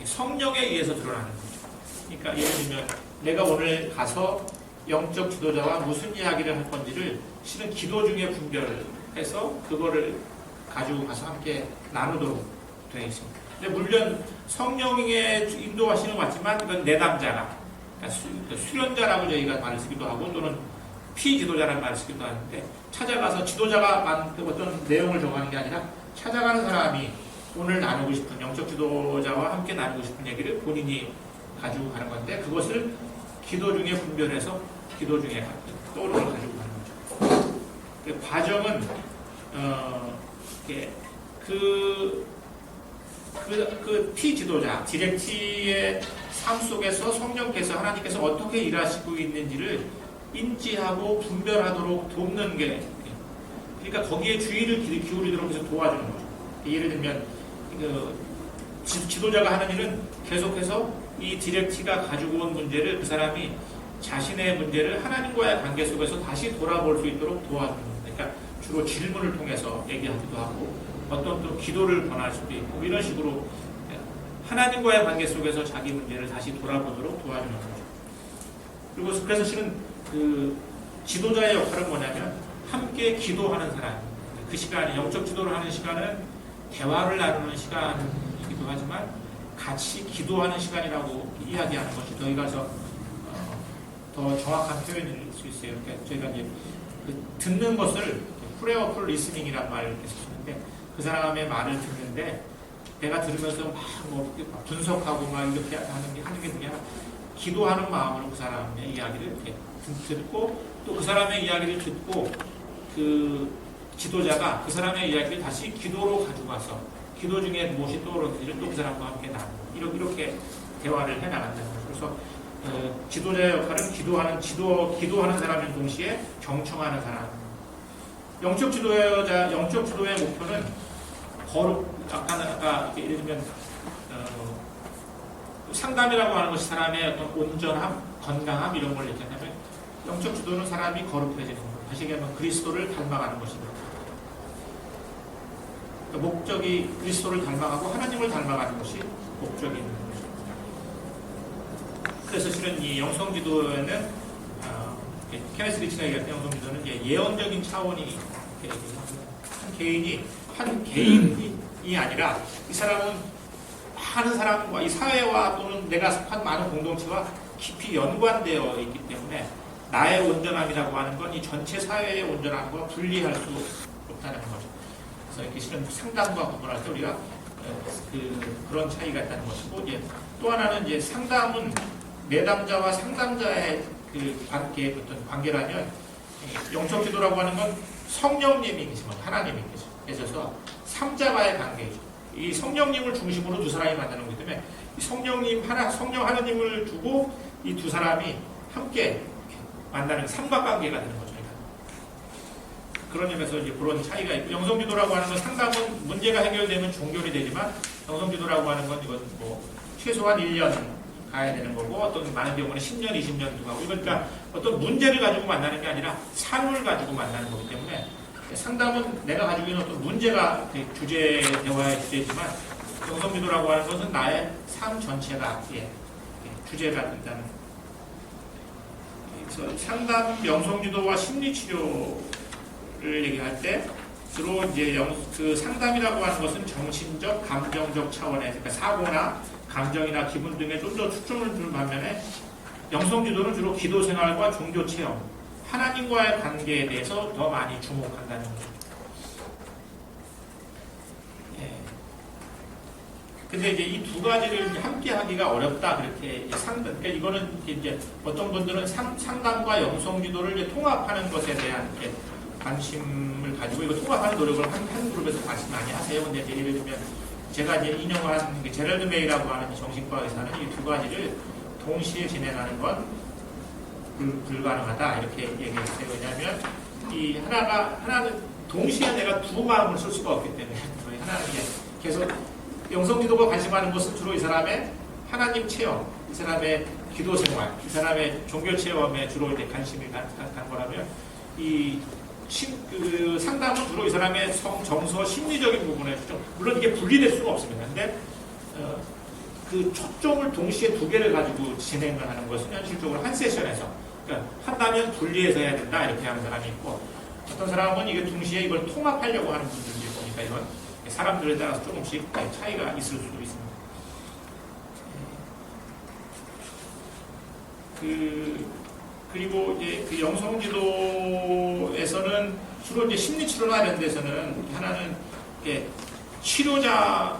성령에 의해서 드러나는 거죠. 그러니까 예를 들면 내가 오늘 가서 영적 지도자와 무슨 이야기를 할 건지를 실은 기도 중에 분별해서 그거를 가지고 가서 함께 나누도록 되어 있습니다. 근데 물론 성령의 인도하시는 것 같지만 그건 내담자가 그러니까 수련자라고 저희가 말을 쓰기도 하고 또는 피지도자라는 말을 쓰기도 하는데 찾아가서 지도자가 어떤 내용을 정하는 게 아니라 찾아가는 사람이 오늘 나누고 싶은 영적 지도자와 함께 나누고 싶은 얘기를 본인이 가지고 가는 건데 그것을 기도 중에 분별해서 기도 중에 떠오르는 걸 가지고 가는 거죠. 그 과정은 그 피지도자, 디렉티의 삶 속에서 성령께서 하나님께서 어떻게 일하시고 있는지를 인지하고 분별하도록 돕는 게 그러니까 거기에 주의를 기울이도록 해서 도와주는 거죠. 예를 들면 지도자가 하는 일은 계속해서 이 디렉티가 가지고 온 문제를 그 사람이 자신의 문제를 하나님과의 관계 속에서 다시 돌아볼 수 있도록 도와주는 겁니다. 그러니까 주로 질문을 통해서 얘기하기도 하고 어떤 또 기도를 권할 수도 있고 이런 식으로 하나님과의 관계 속에서 자기 문제를 다시 돌아보도록 도와주는 거죠. 그리고 그래서 실은 그 지도자의 역할은 뭐냐면 함께 기도하는 사람. 그 시간이 영적 지도를 하는 시간은 대화를 나누는 시간이기도 하지만 같이 기도하는 시간이라고 이야기하는 것이 저희가 더 정확한 표현일 수 있어요. 그러니까 저희가 이제 듣는 것을 프레어풀 리스닝이란 말을 쓰는데 그 사람의 말을 듣는데 내가 들으면서 막 분석하고 막 이렇게 하는 게 그게 아니라 기도하는 마음으로 그 사람의 이야기를 이렇게 듣고 또 그 사람의 이야기를 듣고 그 지도자가 그 사람의 이야기를 다시 기도로 가지고 와서 기도 중에 무엇이 떠오르는지를 또 그 사람과 함께 나누고 이렇게 대화를 해 나간다는 거죠. 그래서 지도자의 역할은 기도하는 사람인 동시에 경청하는 사람. 영적 지도의 목표는 아까 예를 들면 상담이라고 하는 것이 사람의 어떤 온전함, 건강함 이런 걸 얘기한다면 영적 지도는 사람이 거룩해지는 것. 다시 얘기하면 그리스도를 닮아가는 것입니다. 그러니까 목적이 그리스도를 닮아가고 하나님을 닮아가는 것이 목적인 것입니다. 그래서 실은 이 영성지도에는 케네스 리치가 얘기했던 영성지도는 예언적인 차원이 한 개인이 아니라 이 사람은 많은 사람과 이 사회와 또는 내가 속한 많은 공동체와 깊이 연관되어 있기 때문에 나의 온전함이라고 하는 건 이 전체 사회의 온전함과 분리할 수 없다는 거죠. 그래서 이렇게 실은 상담과 구분할 때 우리가 그런 차이가 있다는 것이고 또 하나는 상담은 내담자와 상담자의 그 관계라면 영적 지도라고 하는 건 성령님이 계시면 하나님이 계셔서 삼자와의 관계이죠. 이 성령님을 중심으로 두 사람이 만나는 거기 때문에 이 성령 하나님을 두고 이 두 사람이 함께 만나는 삼각관계가 되는 거죠. 그런 점에서 이제 그런 차이가 있고, 영성기도라고 하는 건 상담은 문제가 해결되면 종결이 되지만, 영성기도라고 하는 건 이건 뭐 최소한 1년 가야 되는 거고, 어떤 많은 경우는 10년, 20년도 가고, 그러니까 어떤 문제를 가지고 만나는 게 아니라 삶을 가지고 만나는 거기 때문에, 상담은 내가 가지고 있는 어떤 문제가 대화의 주제지만, 영성기도라고 하는 것은 나의 삶 전체가 주제가 된다는. 그래서 상담, 영성기도와 심리치료를 얘기할 때 주로 이제 그 상담이라고 하는 것은 정신적, 감정적 차원의, 그러니까 사고나 감정이나 기분 등에 좀 더 초점을 두는 반면에, 영성기도는 주로 기도 생활과 종교 체험, 하나님과의 관계에 대해서 더 많이 주목한다는 거죠. 근데 이제 이 두 가지를 함께 하기가 어렵다, 그렇게 그러니까 이거는 이제 어떤 분들은 상담과 영성기도를 이제 통합하는 것에 대한 관심을 가지고 이거 통합하는 노력을 한 그룹에서 관심 많이 하세요. 근데 예를 들면 제가 이제 인용한 제럴드 메이라고 하는 정신과 의사는 이 두 가지를 동시에 진행하는 건 불가능하다, 이렇게 얘기했어요. 왜냐하면 이 하나는 동시에 내가 두 마음을 쓸 수가 없기 때문에, 하나는 이제 계속 영성기도가 관심하는 것은 주로 이 사람의 하나님 체험, 이 사람의 기도 생활, 이 사람의 종교 체험에 주로 이제 관심이 간 거라면, 그 상담은 주로 이 사람의 정서, 심리적인 부분에 물론 이게 분리될 수가 없습니다. 근데 그 초점을 동시에 두 개를 가지고 진행을 하는 것은 현실적으로 한 세션에서, 그러니까 한다면 분리해서 해야 된다, 이렇게 하는 사람이 있고, 어떤 사람은 이게 동시에 이걸 통합하려고 하는 분들이 보니까 이건 사람들에 따라서 조금씩 차이가 있을 수도 있습니다. 그리고 이제 그 영성지도에서는 주로 이제 심리치료나 이런 데서는 하나는 치료자와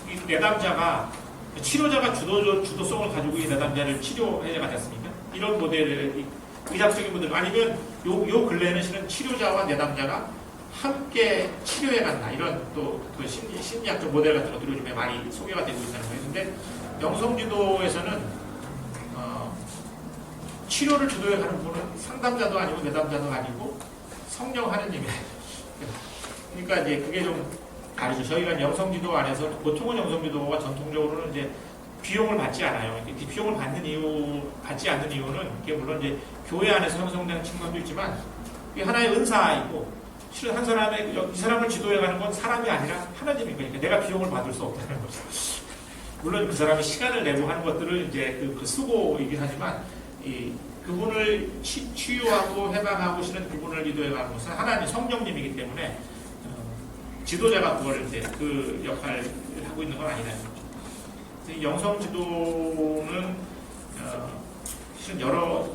이 내담자가, 치료자가 주도성을 가지고 이 내담자를 치료해야 되지 않습니까? 이런 모델을 의학적인 모델, 아니면 요 근래에는 실은 치료자와 내담자가 함께 치료해 간다, 이런 또 그 심리학적 모델 같은 것들이 요즘에 많이 소개가 되고 있다는 거예요. 근데 영성지도에서는 치료를 주도해 가는 분은 상담자도 아니고 내담자도 아니고 성령 하느님이에요. 그러니까 이제 그게 좀 다르죠. 저희가 영성지도 안에서 보통은 영성지도가 전통적으로는 이제 비용을 받지 않아요. 비용을 받지 않는 이유는 이게 물론 이제 교회 안에서 형성되는 측면도 있지만 이게 하나의 은사이고, 실은 한 사람의 이 사람을 지도해가는 건 사람이 아니라 하나님인 거니까 내가 비용을 받을 수 없다는 거죠. 물론 그 사람이 시간을 내고 하는 것들을 이제 그 수고이긴 하지만, 그분을 치유하고 해방하고 실은 그분을 지도해가는 것은 하나님 성령님이기 때문에 지도자가 그걸 이제 그 역할을 하고 있는 건 아니라는 거죠. 영성 지도는 실은 여러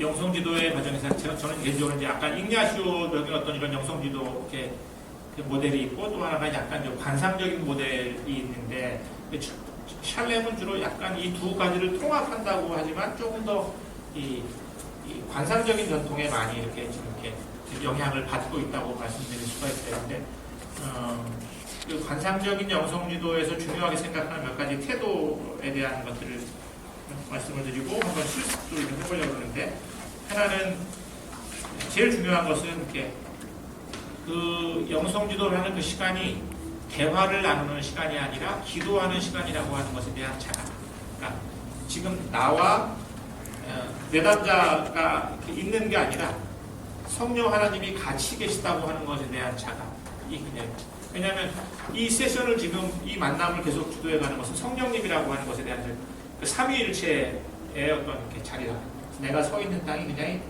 영성지도의 과정에서 저는 개인적으로 이제 약간 잉냐시오적인 어떤 이런 영성지도 이렇게 모델이 있고, 또 하나가 약간 좀 관상적인 모델이 있는데, 샬렘은 주로 약간 이 두 가지를 통합한다고 하지만 조금 더 이 관상적인 전통에 많이 이렇게 영향을 받고 있다고 말씀드릴 수가 있는데, 그 관상적인 영성지도에서 중요하게 생각하는 몇 가지 태도에 대한 것들을 말씀을 드리고 한번 실습도 좀 해보려고 하는데, 하나는 제일 중요한 것은 이렇게 그 영성지도를 하는 그 시간이 대화를 나누는 시간이 아니라 기도하는 시간이라고 하는 것에 대한 자각. 그러니까 지금 나와 내담자가 있는 게 아니라 성령 하나님이 같이 계시다고 하는 것에 대한 자각이 그냥. 왜냐하면 이 세션을 지금 이 만남을 계속 주도해가는 것은 성령님이라고 하는 것에 대한 그 삼위일체의 어떤 이렇게 자리라. 내가 서 있는 땅이 굉장히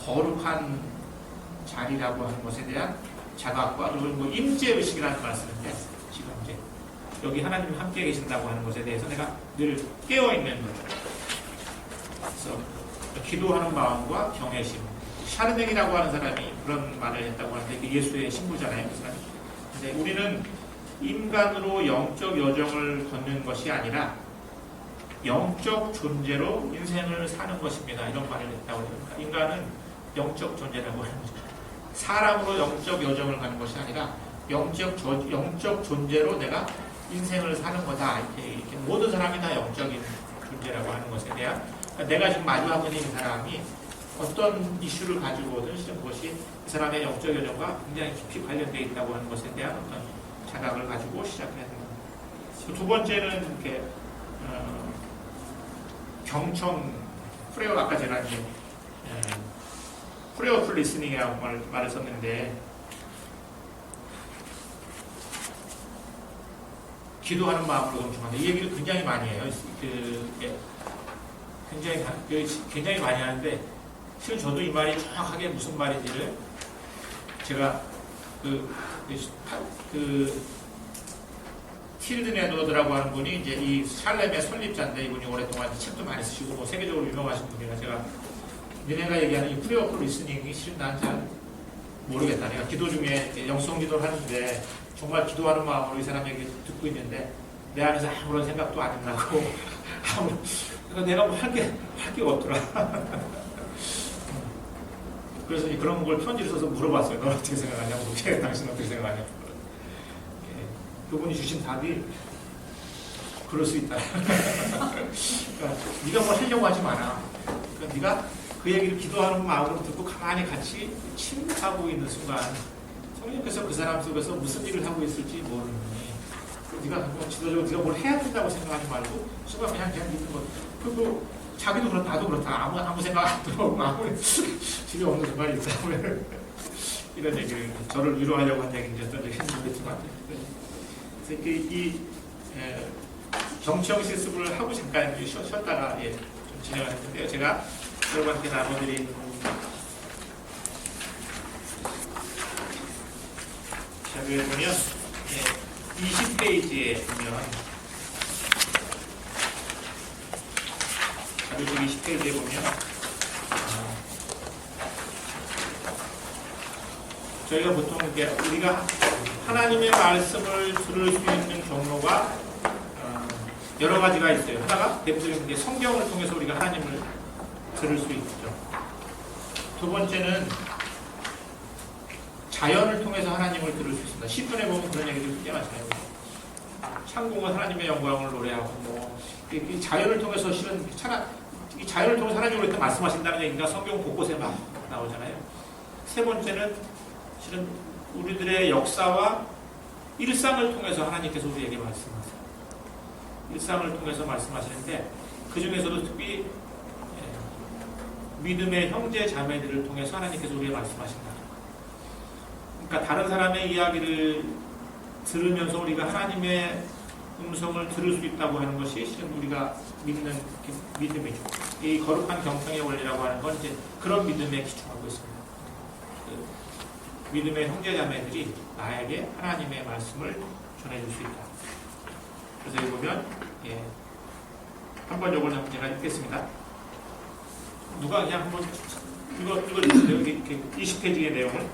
거룩한 자리라고 하는 것에 대한 자각과, 그리고 뭐 임재의식이라는 말씀인데, 지금 이제 여기 하나님이 함께 계신다고 하는 것에 대해서 내가 늘 깨어있는 거죠. 그래서 기도하는 마음과 경외심. 샤르맹이라고 하는 사람이 그런 말을 했다고 하는데, 그 예수의 신부잖아요, 그 사람이. 근데 우리는 인간으로 영적 여정을 걷는 것이 아니라 영적 존재로 인생을 사는 것입니다, 이런 말을 했다고 합니다. 인간은 영적 존재라고 하는 거죠. 사람으로 영적 여정을 가는 것이 아니라 영적 존재로 내가 인생을 사는 거다. 이렇게 모든 사람이 다 영적인 존재라고 하는 것에 대한, 그러니까 내가 지금 마주하고 있는 이 사람이 어떤 이슈를 가지고든 실은 그것이 그 사람의 영적 여정과 굉장히 깊이 관련되어 있다고 하는 것에 대한 어떤 자각을 가지고 시작을 해야 됩니다. 두 번째는 이렇게 경청 프레어, 아까 제가 이제 프레어풀 리스닝이라고 말을 썼는데, 기도하는 마음으로 경청한다. 이 얘기를 굉장히 많이 해요. 굉장히 많이 하는데, 실은 저도 이 말이 정확하게 무슨 말인지를 제가 틸든 에드워드라고 하는 분이 이제 이 샬렘의 설립자인데, 이분이 오랫동안 책도 많이 쓰시고 뭐 세계적으로 유명하신 분이라, 제가 너네가 얘기하는 이 프레어풀 리스닝이 실은 난 잘 모르겠다. 내가 기도 중에 영성 기도를 하는데 정말 기도하는 마음으로 이 사람에게 듣고 있는데 내 안에서 아무런 생각도 안 나고 그러니까 내가 뭐 할 게 없더라. 그래서 그런 걸 편지를 써서 물어봤어요. 너 어떻게 생각하냐고. 당신 어떻게 생각하냐고. 그분이 주신 답이 그럴 수 있다. 그러니까 네가 뭘 하려고 하지 마라. 그러니까 네가 그 얘기를 기도하는 마음으로 듣고 가만히 같이 침묵하고 있는 순간 성령께서 그 사람 속에서 무슨 일을 하고 있을지 모르니, 네가 뭐 지도적으로 네가 뭘 해야 된다고 생각하지 말고 순간 그냥 믿는 거. 그리고 자기도 그렇다, 나도 그렇다. 아무 생각 안 들어오고 아무 집에 없는 순간이 있다. 이런 얘기를 저를 위로하려고 한 얘기인지 어떤 힘들겠지만, 그래서 이 경청 실습을 하고 잠깐 쉬었다가 좀 진행을 했는데요. 제가 여러분한테 나눠드린 자료에 보면 20페이지에 보면 자료집 20페이지에 보면 저희가 보통 우리가 하나님의 말씀을 들을 수 있는 경로가 여러 가지가 있어요. 하나가 대표적인 성경을 통해서 우리가 하나님을 들을 수 있죠. 두 번째는 자연을 통해서 하나님을 들을 수 있습니다. 시편에 보면 그런 얘기들이 꽤 많잖아요. 창공은 하나님의 영광을 노래하고 이 자연을 통해서 실은 이 자연을 통해서 하나님을 이렇게 말씀하신다는 얘기가 성경 곳곳에 막 나오잖아요. 세 번째는 실은 우리들의 역사와 일상을 통해서 하나님께서 우리에게 말씀하세요. 일상을 통해서 말씀하시는데 그 중에서도 특히 믿음의 형제 자매들을 통해서 하나님께서 우리에게 말씀하신다. 그러니까 다른 사람의 이야기를 들으면서 우리가 하나님의 음성을 들을 수 있다고 하는 것이 실은 우리가 믿는 믿음이죠. 이 거룩한 경청의 원리라고 하는 건 이제 그런 믿음에 기초하고 있습니다. 믿음의 형제 자매들이 나에게 하나님의 말씀을 전해줄 수 있다. 그래서 여기 보면 한번 이걸 제가 읽겠습니다. 누가 그냥 한번 이거 읽으세요. 이렇게 20페이지의 내용을.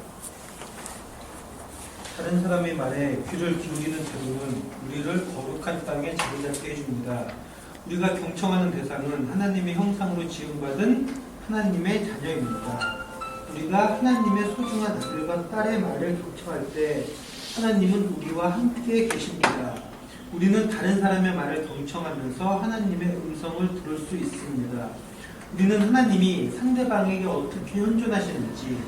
다른 사람의 말에 귀를 기울이는 태도는 우리를 거룩한 땅에 자리잡게 해줍니다. 우리가 경청하는 대상은 하나님의 형상으로 지음받은 하나님의 자녀입니다. 우리가 하나님의 소중한 아들과 딸의 말을 경청할 때 하나님은 우리와 함께 계십니다. 우리는 다른 사람의 말을 경청하면서 하나님의 음성을 들을 수 있습니다. 우리는 하나님이 상대방에게 어떻게 현존하시는지,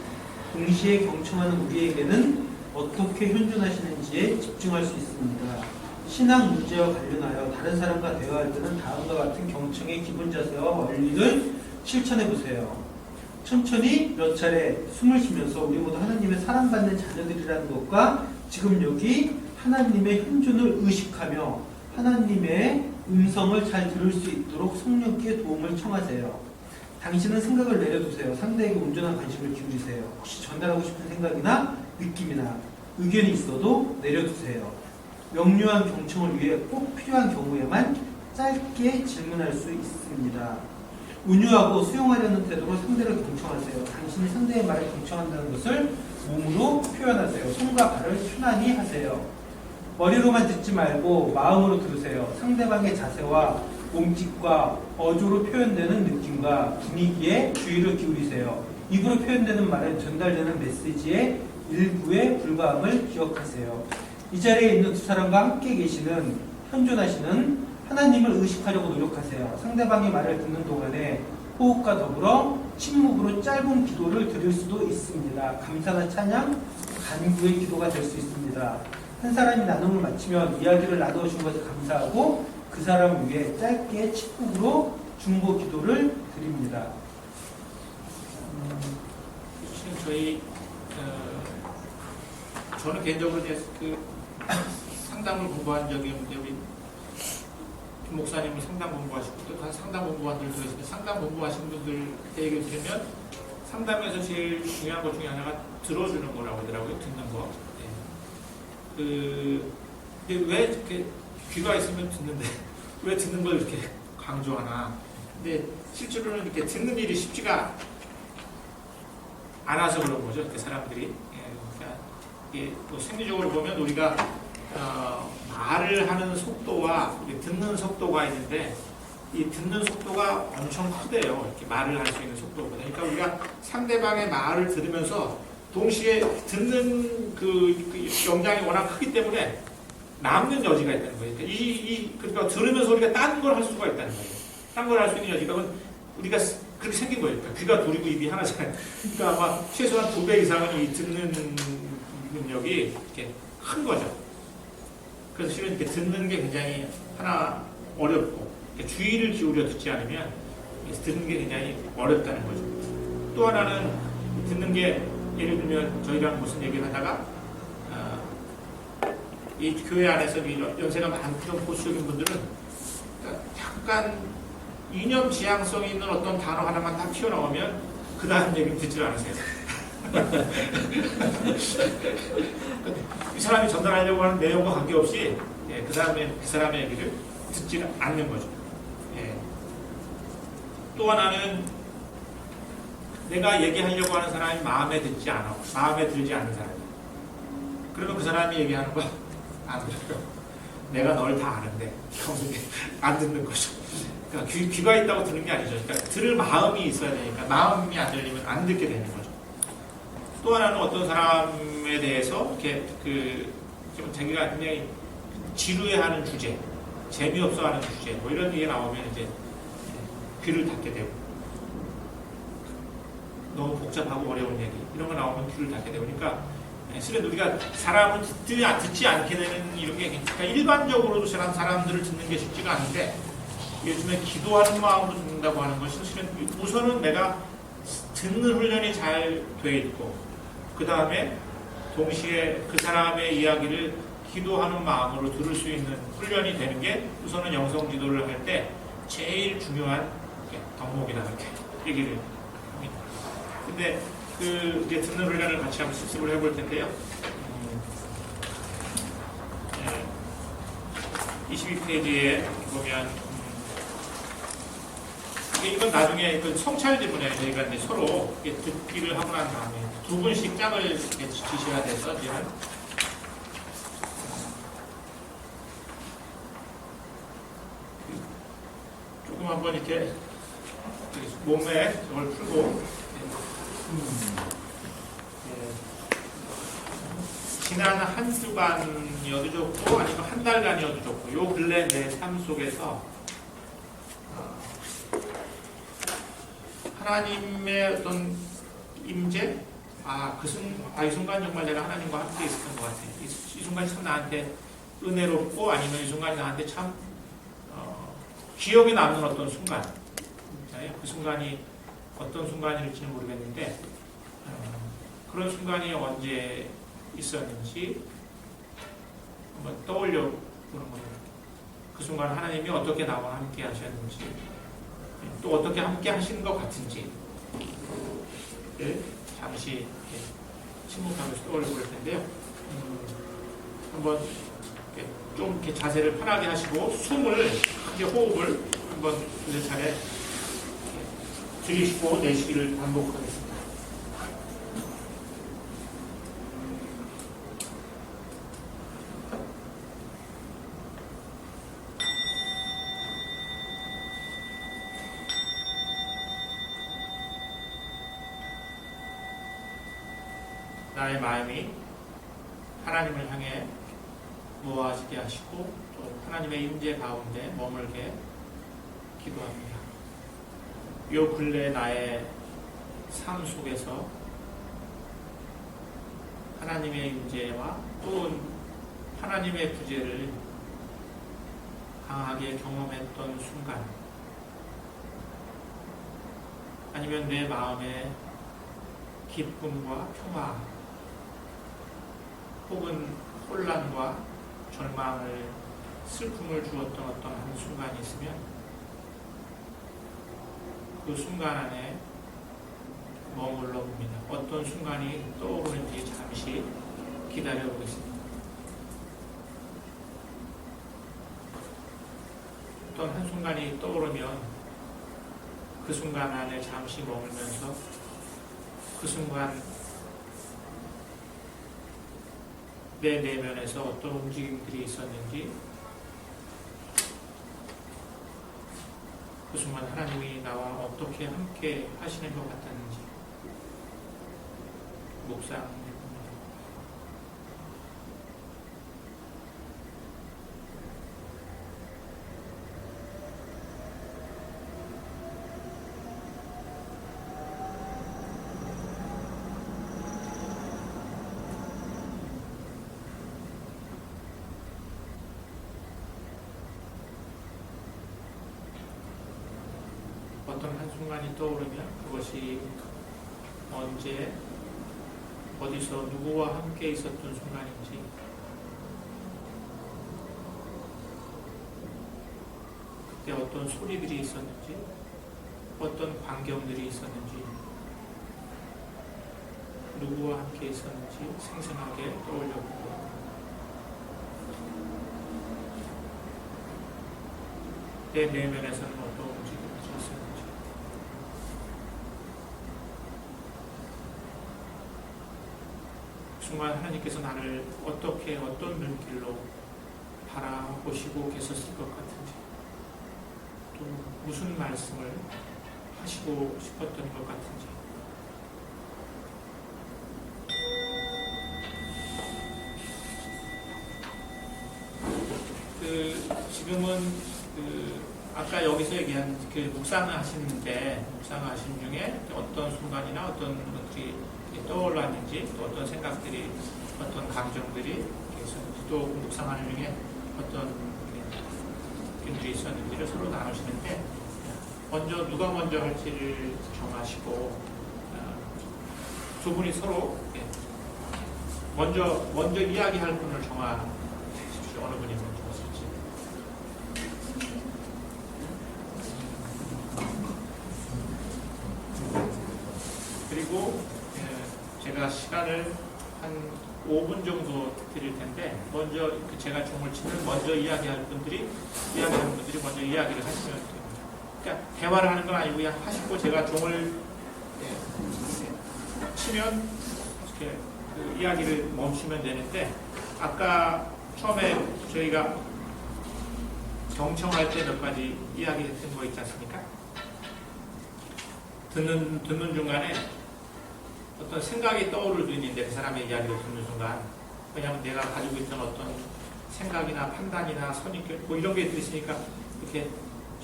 동시에 경청하는 우리에게는 어떻게 현존하시는지에 집중할 수 있습니다. 신앙 문제와 관련하여 다른 사람과 대화할 때는 다음과 같은 경청의 기본 자세와 원리를 실천해 보세요. 천천히 몇 차례 숨을 쉬면서 우리 모두 하나님의 사랑받는 자녀들이라는 것과 지금 여기 하나님의 현존을 의식하며 하나님의 음성을 잘 들을 수 있도록 성령께 도움을 청하세요. 당신은 생각을 내려두세요. 상대에게 온전한 관심을 기울이세요. 혹시 전달하고 싶은 생각이나 느낌이나 의견이 있어도 내려두세요. 명료한 경청을 위해 꼭 필요한 경우에만 짧게 질문할 수 있습니다. 은유하고 수용하려는 태도로 상대를 경청하세요. 당신이 상대의 말을 경청한다는 것을 몸으로 표현하세요. 손과 발을 편안히 하세요. 머리로만 듣지 말고 마음으로 들으세요. 상대방의 자세와 몸짓과 어조로 표현되는 느낌과 분위기에 주의를 기울이세요. 입으로 표현되는 말은 전달되는 메시지의 일부에 불과함을 기억하세요. 이 자리에 있는 두 사람과 함께 계시는 현존하시는 하나님을 의식하려고 노력하세요. 상대방의 말을 듣는 동안에 호흡과 더불어 침묵으로 짧은 기도를 드릴 수도 있습니다. 감사나 찬양, 간구의 기도가 될 수 있습니다. 한 사람이 나눔을 마치면 이야기를 나누어준 것에 감사하고 그 사람을 위해 짧게 침묵으로 중보 기도를 드립니다. 저희 저는 개인적으로 이제 그 상담을 공부한 적이 없는데 우리 김 목사님은 상담 공부하시고 또 상담 공부한 분들도 있는데 상담 공부하신 분들 얘기를 들으면 상담에서 제일 중요한 것 중에 하나가 들어주는 거라고 하더라고요. 듣는 거. 근데 왜 이렇게 귀가 있으면 듣는데 왜 듣는 걸 이렇게 강조하나? 근데 실제로는 이렇게 듣는 일이 쉽지가 않아서 그런 거죠. 그 사람들이. 그러니까 이게 또 생리적으로 보면 우리가 말을 하는 속도와 듣는 속도가 있는데 이 듣는 속도가 엄청 크대요. 이렇게 말을 할 수 있는 속도보다. 그러니까 우리가 상대방의 말을 들으면서 동시에 듣는 그 영장이 워낙 크기 때문에 남는 여지가 있다는 거예요. 그러니까 들으면서 우리가 딴 걸 할 수가 있다는 거예요. 딴 걸 할 수 있는 여지가 우리가 그렇게 생긴 거예요. 그러니까 귀가 둘이고 입이 하나잖아요. 그러니까 아마 최소한 2배 이상은 이 듣는 능력이 이렇게 큰 거죠. 그래서 실은 이렇게 듣는 게 굉장히 하나 어렵고 주의를 기울여 듣지 않으면 듣는 게 굉장히 어렵다는 거죠. 또 하나는 듣는 게 예를 들면 저희랑 무슨 얘기를 하다가 이 교회 안에서 연세가 많던 보수적인 분들은 약간 이념 지향성이 있는 어떤 단어 하나만 딱 튀어나오면 그 다음 얘기는 듣질 않으세요. 이 사람이 전달하려고 하는 내용과 관계없이 그 다음에 그 사람의 얘기를 듣지 않는 거죠. 또 하나는 내가 얘기하려고 하는 사람이 마음에 들지 않는 사람이에요. 그러면 그 사람이 얘기하는 거 안 들어요. 내가 널 다 아는데 안 듣는 거죠. 그러니까 귀가 있다고 듣는 게 아니죠. 그러니까 들을 마음이 있어야 되니까 마음이 안 들리면 안 듣게 되는 거죠. 또 하나는 어떤 사람에 대해서 이렇게 좀 자기가 굉장히 지루해하는 주제, 재미없어하는 주제, 뭐 이런 얘기 나오면 이제 귀를 닫게 되고, 너무 복잡하고 어려운 얘기 이런 거 나오면 귀를 닫게 되고, 그러니까 실은 우리가 사람을 듣지 않게 되는 이런 게 그러니까 일반적으로도 사람들을 듣는 게 쉽지가 않은데 요즘에 기도하는 마음으로 듣는다고 하는 것은 실은 우선은 내가 듣는 훈련이 잘 돼 있고 그 다음에 동시에 그 사람의 이야기를 기도하는 마음으로 들을 수 있는 훈련이 되는 게 우선은 영성 기도를 할 때 제일 중요한 덕목이다 이렇게 얘기를 합니다. 근데 이제 듣는 훈련을 같이 한번 실습을 해볼 텐데요. 22페이지에 보면 이건 나중에 성찰 지문에 저희가 이제 서로 듣기를 하고 난 다음에 두 분씩 짝을 이렇게 지셔야 돼서 이제는 조금 한번 이렇게 몸에 저걸 풀고 지난 한 주간이어도 좋고 아니면 한 달간이어도 좋고 요 근래 내 삶 속에서 하나님의 어떤 임재 이 순간 정말 내가 하나님과 함께 있었던 것 같아. 이 순간이 참 나한테 은혜롭고 아니면 이 순간이 나한테 참 기억에 남는 어떤 순간. 그 순간이 어떤 순간일지는 모르겠는데 그런 순간이 언제 있었는지 한번 떠올려 보는 거예요. 그 순간 하나님이 어떻게 나와 함께 하셨는지 또 어떻게 함께 하시는 것 같은지 잠시 침묵하면서 떠올려 볼 텐데요. 한번 좀 이렇게 자세를 편하게 하시고 숨을 크게 호흡을 한번 두 차례 들이쉬고 내쉬기를 반복하겠습니다. 나의 마음이 하나님을 향해 모아지게 하시고 또 하나님의 임재 가운데 머물게 기도합니다. 요 근래 나의 삶 속에서 하나님의 임재와 또 하나님의 구제를 강하게 경험했던 순간, 아니면 내 마음에 기쁨과 평화 혹은 혼란과 절망을, 슬픔을 주었던 어떤 한 순간이 있으면 그 순간 안에 머물러 봅니다. 어떤 순간이 떠오르는지 잠시 기다려 보겠습니다. 어떤 한 순간이 떠오르면 그 순간 안에 잠시 머물면서 그 순간 내 내면에서 어떤 움직임들이 있었는지, 그 순간 하나님이 나와 어떻게 함께 하시는 것 같았는지 묵상해봅니다. 어떤 한순간이 떠오르면 그것이 언제 어디서 누구와 함께 있었던 순간인지, 그때 어떤 소리들이 있었는지, 어떤 광경들이 있었는지, 누구와 함께 있었는지 생생하게 떠올려보고, 내 내면에서는 어떤 움직임이 있었는지, 정말 하나님께서 나를 어떻게, 어떤 눈길로 바라보시고 계셨을 것 같은지, 또 무슨 말씀을 하시고 싶었던 것 같은지, 지금은 아까 여기서 얘기한 묵상하시는데, 묵상하신 중에 어떤 순간이나 어떤 것들이 떠올랐는지, 또 어떤 생각들이, 어떤 감정들이 있었는지, 또 묵상하는 중에 어떤 느낌들이 있었는지를 서로 나누시는데, 먼저 누가 먼저 할지를 정하시고, 두 분이 서로 먼저 이야기할 분을 정하십시오. 어느 분이 먼저 하실지. 그리고 제가 시간을 한 5분 정도 드릴 텐데, 먼저 제가 종을 치면 먼저 이야기하는 분들이 먼저 이야기를 하시면 됩니다. 그러니까 대화를 하는 건 아니고 그냥 하시고 제가 종을 치면 이렇게 그 이야기를 멈추면 되는데, 아까 처음에 저희가 경청할 때 몇 가지 이야기했던 거 있지 않습니까? 듣는 중간에 어떤 생각이 떠오를 수 있는데, 그 사람의 이야기를 듣는 순간, 왜냐하면 내가 가지고 있던 어떤 생각이나 판단이나 선입견 뭐 이런 게 있으니까, 이렇게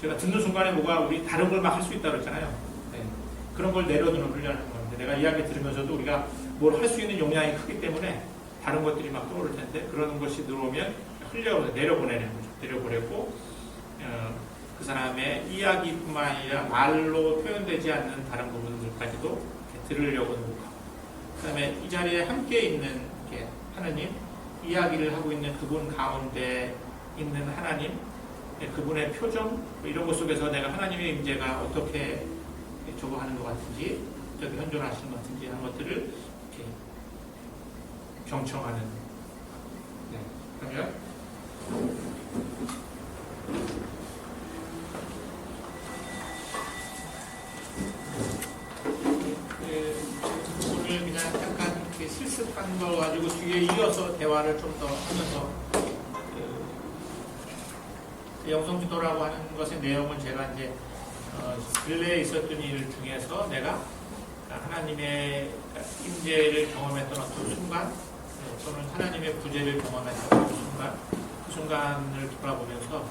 제가 듣는 순간에 우리 다른 걸 막 할 수 있다고 그랬잖아요. 네. 그런 걸 내려두는 훈련하는 건데, 내가 이야기 들으면서도 우리가 뭘 할 수 있는 용량이 크기 때문에 다른 것들이 막 떠오를 텐데, 그런 것이 들어오면 내려보내는 거죠. 내려보내고 그 사람의 이야기뿐만 아니라 말로 표현되지 않는 다른 부분들까지도 들으려고 노력하고, 그 다음에 이 자리에 함께 있는 하나님, 이야기를 하고 있는 그분 가운데 있는 하나님, 그분의 표정, 이런 것 속에서 내가 하나님의 임재가 어떻게 저거 하는 것 같은지, 어떻게 현존하시는 것 같은지 하는 것들을 이렇게 경청하는. 네. 그러면 오늘 그냥 약간 이렇게 실습한 거 가지고 뒤에 이어서 대화를 좀 더 하면서, 영성지도라고 하는 것의 내용은 제가 이제 근래에 있었던 일 중에서 내가 하나님 하나님의 임재를 경험했던 어떤 순간, 또는 하나님의 구제를 경험했던 어떤 순간, 그 순간을 돌아보면서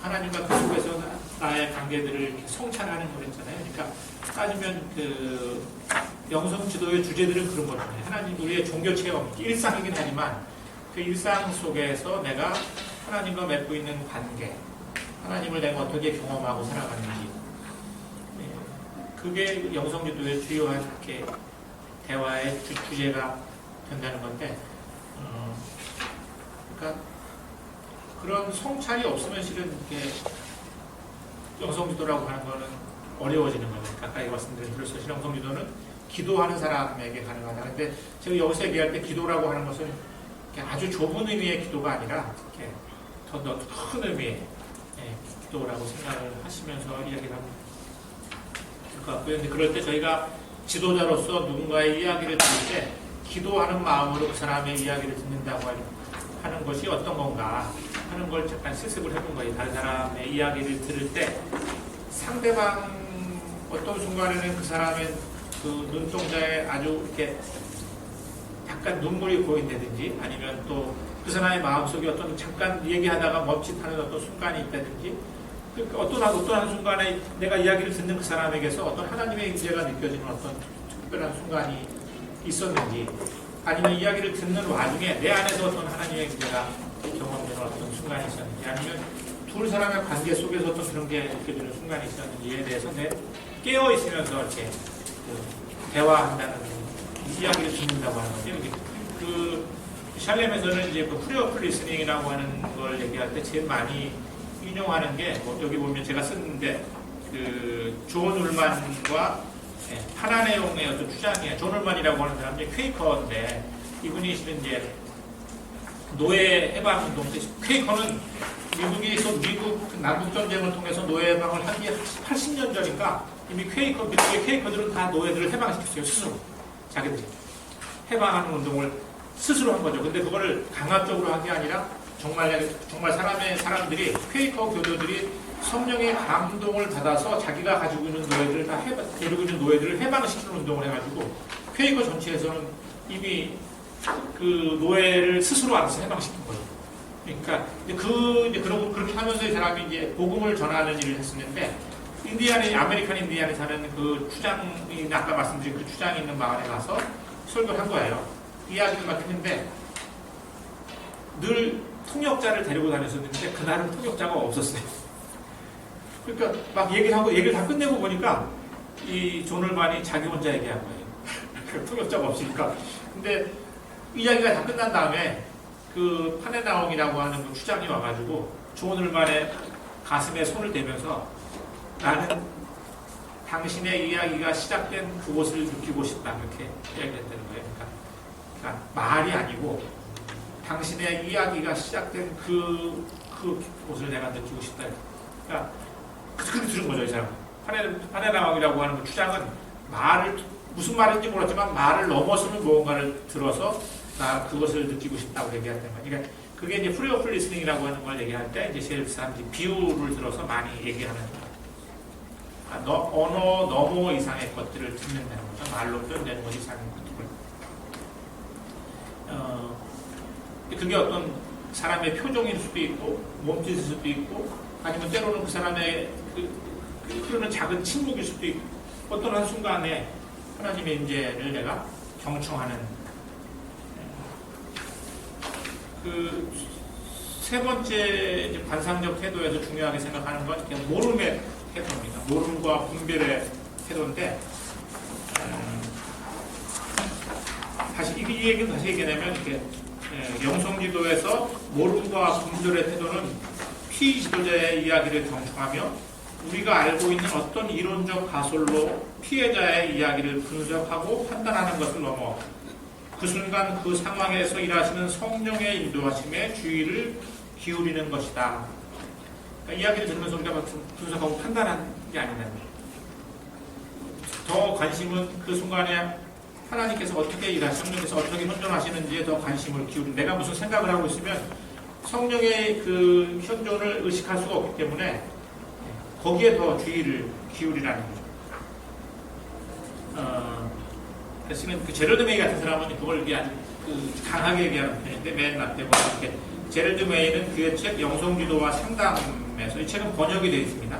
하나님과 그 속에서 나의 관계들을 성찰하는 거랬잖아요. 그러니까 따지면 그 영성 지도의 주제들은 그런 거잖아요. 하나님 우리의 종교 체험, 일상이긴 하지만 그 일상 속에서 내가 하나님과 맺고 있는 관계, 하나님을 내가 어떻게 경험하고 살아가는지, 그게 영성 지도의 주요한 이렇게 대화의 주제가 된다는 건데, 그러니까 그런 성찰이 없으면 실은 이렇게 영성기도라고 하는 거는 어려워지는 거죠. 가까이 말씀드린 그래서 영성기도는 기도하는 사람에게 가능하다. 근데 제가 여기서 얘기할 때 기도라고 하는 것은 아주 좁은 의미의 기도가 아니라 이렇게 더 큰 의미의 기도라고 생각을 하시면서 이야기를 하면 될 것 같고요. 근데 그럴 때 저희가 지도자로서 누군가의 이야기를 들을 때 기도하는 마음으로 그 사람의 이야기를 듣는다고 하는 것이 어떤 건가 하는 걸 잠깐 실습을 해본 거예요. 다른 사람의 이야기를 들을 때 상대방 어떤 순간에는 그 사람의 그 눈동자에 아주 이렇게 약간 눈물이 보인다든지 아니면 또 그 사람의 마음속에 어떤 잠깐 얘기하다가 멈칫하는 어떤 순간이 있다든지 그러니까 어떤 순간에 내가 이야기를 듣는 그 사람에게서 어떤 하나님의 임재가 느껴지는 어떤 특별한 순간이 있었는지 아니면 이야기를 듣는 와중에 내 안에서 어떤 하나님의 임재가 경험되는 어떤 순간이 있었는지 아니면 두 사람의 관계 속에서 어떤 그런 게 느껴지는 순간이 있었는지에 대해서 깨어 있으면서 이렇게 대화한다는 이야기를 듣는다고 하는 거죠. 그 샬렘에서는 이제 그 프리어플 리스닝이라고 하는 걸 얘기할 때 제일 많이 인용하는 게 뭐 여기 보면 제가 썼는데 그 존 울만과 파라네용의 어떤 주장이에요. 존 울만이라고 하는 사람이 퀘이커인데 이분이 이제 노예 해방 운동 때 퀘이커는 미국 남북 전쟁을 통해서 노예 해방을 한 게 80년 전인가 이미 미국의 퀘이커들은 다 노예들을 해방시켰어요. 스스로 자기들이 해방하는 운동을 스스로 한 거죠. 근데 그거를 강압적으로 한 게 아니라 정말 사람들이 퀘이커 교도들이 성령의 감동을 받아서 자기가 가지고 있는 노예들을 데리고 있는 노예들을 해방시키는 운동을 해가지고 퀘이커 전체에서는 이미 그 노예를 스스로 알아서 해방시킨 거예요. 그러니까 그러고 그렇게 하면서 이 사람이 이제 복음을 전하는 일을 했었는데 아메리칸 인디안에 사는 그 추장이 아까 말씀드린 그 추장이 있는 마을에 가서 설교를 한 거예요. 이야기를 막 했는데 늘 통역자를 데리고 다녔었는데 그날은 통역자가 없었어요. 그러니까 막 얘기를 다 끝내고 보니까 이 존 울만이 자기 혼자 얘기한 거예요. 통역자가 없으니까. 근데 이야기가 다 끝난 다음에 그 파네나옹이라고 하는 그 추장이 와가지고 존 울만의 가슴에 손을 대면서 나는 당신의 이야기가 시작된 그곳을 느끼고 싶다 이렇게 이야기했다는 거예요. 그러니까 말이 아니고 당신의 이야기가 시작된 그곳을 내가 느끼고 싶다. 그러니까 그렇게 들은 거죠, 이 사람. 파네나왕이라고 하는 그 추장은 무슨 말인지 몰랐지만 말을 넘어서는 무언가를 들어서 나 그것을 느끼고 싶다고 얘기할 때만. 그러니까 그게 이제 프리어플 리스닝이라고 하는 걸 얘기할 때 이제 제일 사람들이 비유를 들어서 많이 얘기하는 거예요. 언어 너머 이상의 것들을 듣는다는 거죠. 말로 표현되는 것 이상의 것들을. 그게 어떤 사람의 표정일 수도 있고 몸짓일 수도 있고 아니면 때로는 그 사람의 흐르는 작은 침묵일 수도 있고 어떤 한순간에 하나님의 임재를 내가 경청하는 그 세 번째 이제 관상적 태도에서 중요하게 생각하는 건 모름의 태도입니다. 모름과 분별의 태도인데 다시 이 얘기는 다시 얘기하면 이렇게 영성지도에서 모름과 분별의 태도는 피지도자의 이야기를 경청하며 우리가 알고 있는 어떤 이론적 가설로 피해자의 이야기를 분석하고 판단하는 것을 넘어 그 순간 그 상황에서 일하시는 성령의 인도하심에 주의를 기울이는 것이다. 그러니까 이야기를 들으면서 우리가 분석하고 판단하는 게 아니라 더 관심은 그 순간에 하나님께서 어떻게 일하시고 성령께서 어떻게 현존하시는지에 더 관심을 기울이는 내가 무슨 생각을 하고 있으면 성령의 그 현존을 의식할 수가 없기 때문에 거기에 더 주의를 기울이라는 거죠. 실은 그 제럴드 메이 같은 사람은 그걸 그냥 강하게 얘기하는 편인데 맨 앞에 보면 이렇게 제럴드 메이는 그 책 영성기도와 상담에서 이 책은 번역이 되어 있습니다.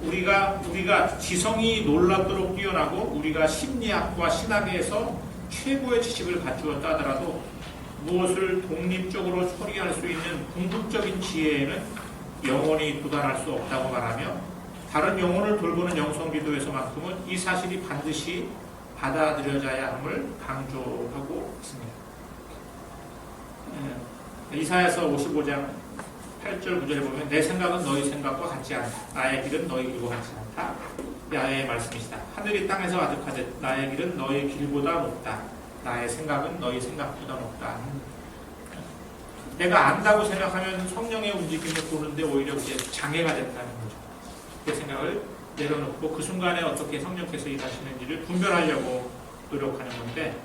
우리가 지성이 놀랍도록 뛰어나고 우리가 심리학과 신학에서 최고의 지식을 갖추었다 하더라도 무엇을 독립적으로 처리할 수 있는 궁극적인 지혜에는 영혼이 도달할 수 없다고 말하며 다른 영혼을 돌보는 영성기도에서만큼은 이 사실이 반드시 받아들여져야 함을 강조하고 있습니다. 이사야서 55장 8절 9절에 보면 내 생각은 너희 생각과 같지 않다. 나의 길은 너희 길과 같지 않다. 야훼의 말씀이시다. 하늘이 땅에서 아득하듯 나의 길은 너희 길보다 높다. 나의 생각은 너희 생각보다 높다. 내가 안다고 생각하면 성령의 움직임을 보는데 오히려 이제 장애가 된다는 거죠. 그 생각을 내려놓고 그 순간에 어떻게 성령께서 일하시는지를 분별하려고 노력하는 건데,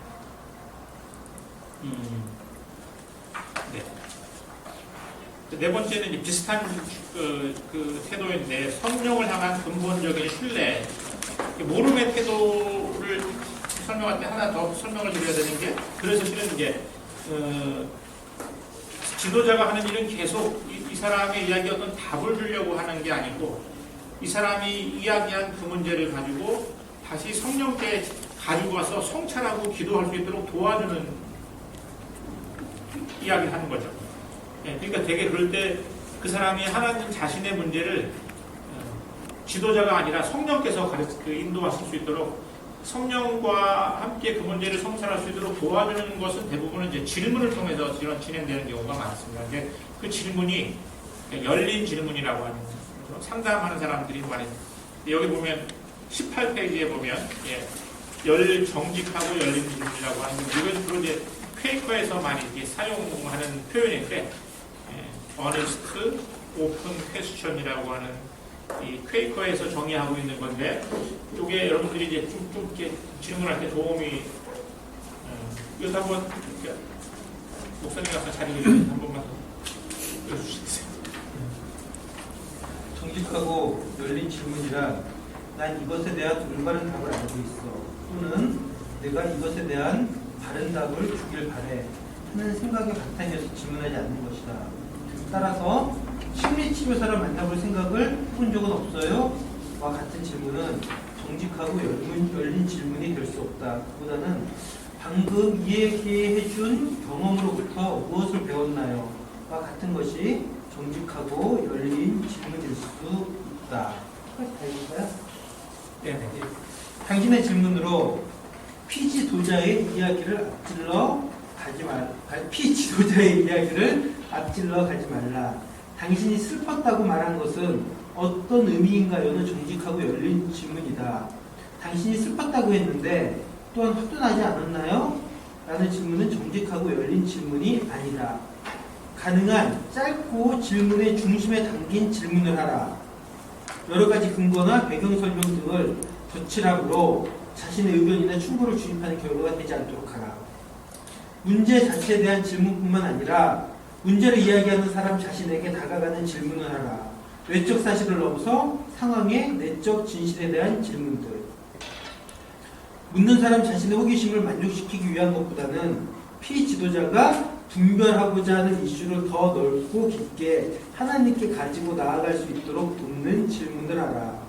네 번째는 이제 비슷한 그 태도인데 성령을 향한 근본적인 신뢰, 모름의 태도를 설명할 때 하나 더 설명을 드려야 되는 게, 그래서 실은 이제 지도자가 하는 일은 계속 이 사람의 이야기에 어떤 답을 주려고 하는 게 아니고 이 사람이 이야기한 그 문제를 가지고 다시 성령께 가지고 와서 성찰하고 기도할 수 있도록 도와주는 이야기를 하는 거죠. 그러니까 되게 그럴 때 그 사람이 하나님 자신의 문제를 지도자가 아니라 성령께서 인도하실 수 있도록 성령과 함께 그 문제를 성찰할 수 있도록 도와주는 것은 대부분은 이제 질문을 통해서 이런 진행되는 경우가 많습니다. 근데 그 질문이 열린 질문이라고 하는 거죠. 상담하는 사람들이 많이 여기 보면 18페이지에 보면 정직하고 열린 질문이라고 하는 거 이건 주로 이제 퀘이커에서 많이 이렇게 사용하는 표현인데 honest, open question이라고 하는 이 퀘이커에서 정의하고 있는 건데 이게 여러분들이 이제 좀 이렇게 질문할 때 도움이 이것도 한번 목사님 같은 자리를 한 번만 해주시겠어요? 정직하고 열린 질문이란 난 이것에 대한 올바른 답을 알고 있어 또는 내가 이것에 대한 바른 답을 주길 바래 하는 생각의 바탕에서 질문하지 않는 것이다. 따라서 심리치료사를 만나볼 생각을 해본 적은 없어요? 와 같은 질문은 정직하고 열린 질문이 될 수 없다. 그보다는 방금 이야기해준 경험으로부터 무엇을 배웠나요? 와 같은 것이 정직하고 열린 질문일 수 있다. 다행인가요? 네. 당신의 질문으로 피지도자의 이야기를 앞질러 가지 말라. 당신이 슬펐다고 말한 것은 어떤 의미인가요는 정직하고 열린 질문이다. 당신이 슬펐다고 했는데 또한 화도 나지 않았나요? 라는 질문은 정직하고 열린 질문이 아니다. 가능한 짧고 질문의 중심에 담긴 질문을 하라. 여러 가지 근거나 배경 설명 등을 덧칠함으로 자신의 의견이나 충고를 주입하는 결과가 되지 않도록 하라. 문제 자체에 대한 질문뿐만 아니라 문제를 이야기하는 사람 자신에게 다가가는 질문을 하라. 외적 사실을 넘어서 상황의 내적 진실에 대한 질문들. 묻는 사람 자신의 호기심을 만족시키기 위한 것보다는 피지도자가 분별하고자 하는 이슈를 더 넓고 깊게 하나님께 가지고 나아갈 수 있도록 돕는 질문을 하라.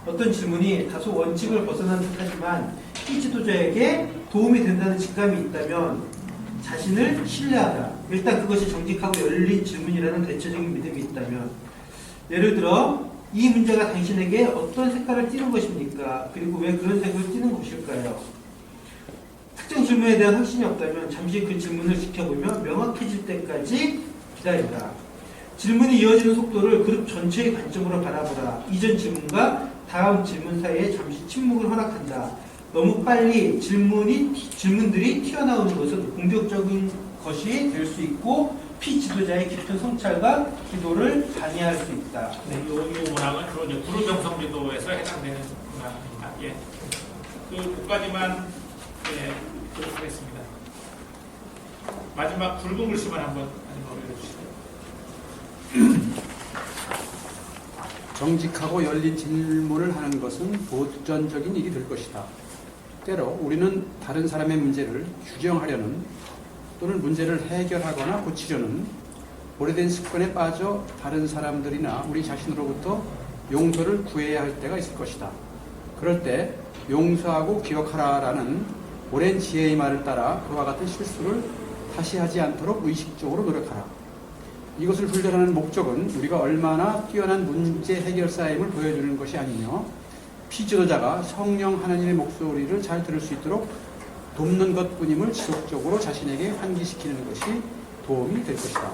어떤 질문이 다소 원칙을 벗어난 듯하지만 피지도자에게 도움이 된다는 직감이 있다면 자신을 신뢰하다. 일단 그것이 정직하고 열린 질문이라는 대체적인 믿음이 있다면 예를 들어 이 문제가 당신에게 어떤 색깔을 띠는 것입니까? 그리고 왜 그런 색을 띠는 것일까요? 특정 질문에 대한 확신이 없다면 잠시 그 질문을 지켜보며 명확해질 때까지 기다린다. 질문이 이어지는 속도를 그룹 전체의 관점으로 바라보라. 이전 질문과 다음 질문 사이에 잠시 침묵을 허락한다. 너무 빨리 질문들이 튀어나오는 것은 공격적인 것이 될 수 있고 피지도자의 깊은 성찰과 기도를 방해할 수 있다. 네, 이 문항은 주로 이제 그룹 영성 지도에서 해당되는 문항입니다. 예, 그까지만 그렇게 하겠습니다. 마지막 굵은 글씨만 한번 읽어주시죠. 정직하고 열린 질문을 하는 것은 보전적인 일이 될 것이다. 때로 우리는 다른 사람의 문제를 규정하려는 또는 문제를 해결하거나 고치려는 오래된 습관에 빠져 다른 사람들이나 우리 자신으로부터 용서를 구해야 할 때가 있을 것이다. 그럴 때 용서하고 기억하라라는 오랜 지혜의 말을 따라 그와 같은 실수를 다시 하지 않도록 의식적으로 노력하라. 이것을 훈련하는 목적은 우리가 얼마나 뛰어난 문제 해결사임을 보여주는 것이 아니며 피지도자가 성령 하나님의 목소리를 잘 들을 수 있도록 돕는 것뿐임을 지속적으로 자신에게 환기시키는 것이 도움이 될 것이다.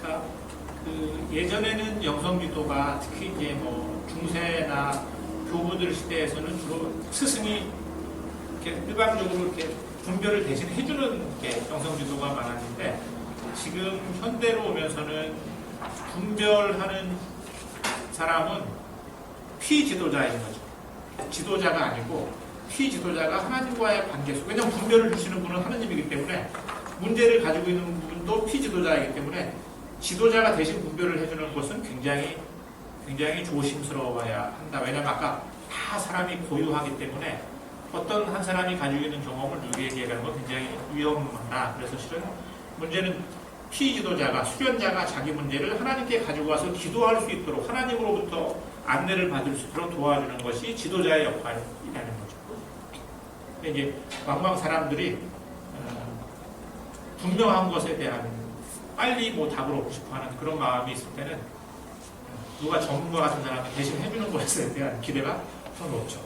그러니까 예전에는 영성기도가 특히 이제 뭐 중세나 교부들 시대에서는 주로 스승이 이렇게 일방적으로 이렇게 분별을 대신 해주는 게 영성기도가 많았는데 지금 현대로 오면서는 분별하는 사람은 피지도자인 거죠. 지도자가 아니고 피지도자가 하나님과의 관계 속, 왜냐하면 분별을 주시는 분은 하나님이기 때문에 문제를 가지고 있는 분도 피지도자이기 때문에 지도자가 대신 분별을 해주는 것은 굉장히 조심스러워야 한다. 왜냐하면 아까 다 사람이 고유하기 때문에 어떤 한 사람이 가지고 있는 경험을 누구에게 얘기하는 건 굉장히 위험하다. 그래서 실은 문제는 피지도자가, 수련자가 자기 문제를 하나님께 가지고 와서 기도할 수 있도록 하나님으로부터 안내를 받을 수 있도록 도와주는 것이 지도자의 역할이라는 거죠. 근데 이제 왕왕 사람들이 분명한 것에 대한 빨리 뭐 답을 얻고 싶어하는 그런 마음이 있을 때는 누가 전문가 같은 사람이 대신 해주는 것에 대한 기대가 더 높죠.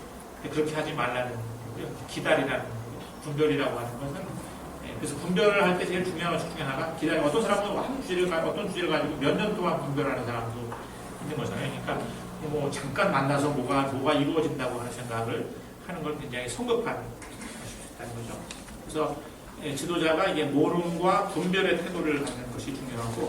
그렇게 하지 말라는 거고요. 기다리라는 거고요. 분별이라고 하는 것은 그래서 분별을 할 때 제일 중요한 것 중에 하나가 기다려. 어떤 사람은 어떤 주제를 가지고 몇 년 동안 분별하는 사람도 있는 거잖아요. 그러니까 뭐 잠깐 만나서 뭐가 이루어진다고 하는 생각을 하는 걸 굉장히 성급한 것이라는 거죠. 그래서 지도자가 이게 모름과 분별의 태도를 갖는 것이 중요하고,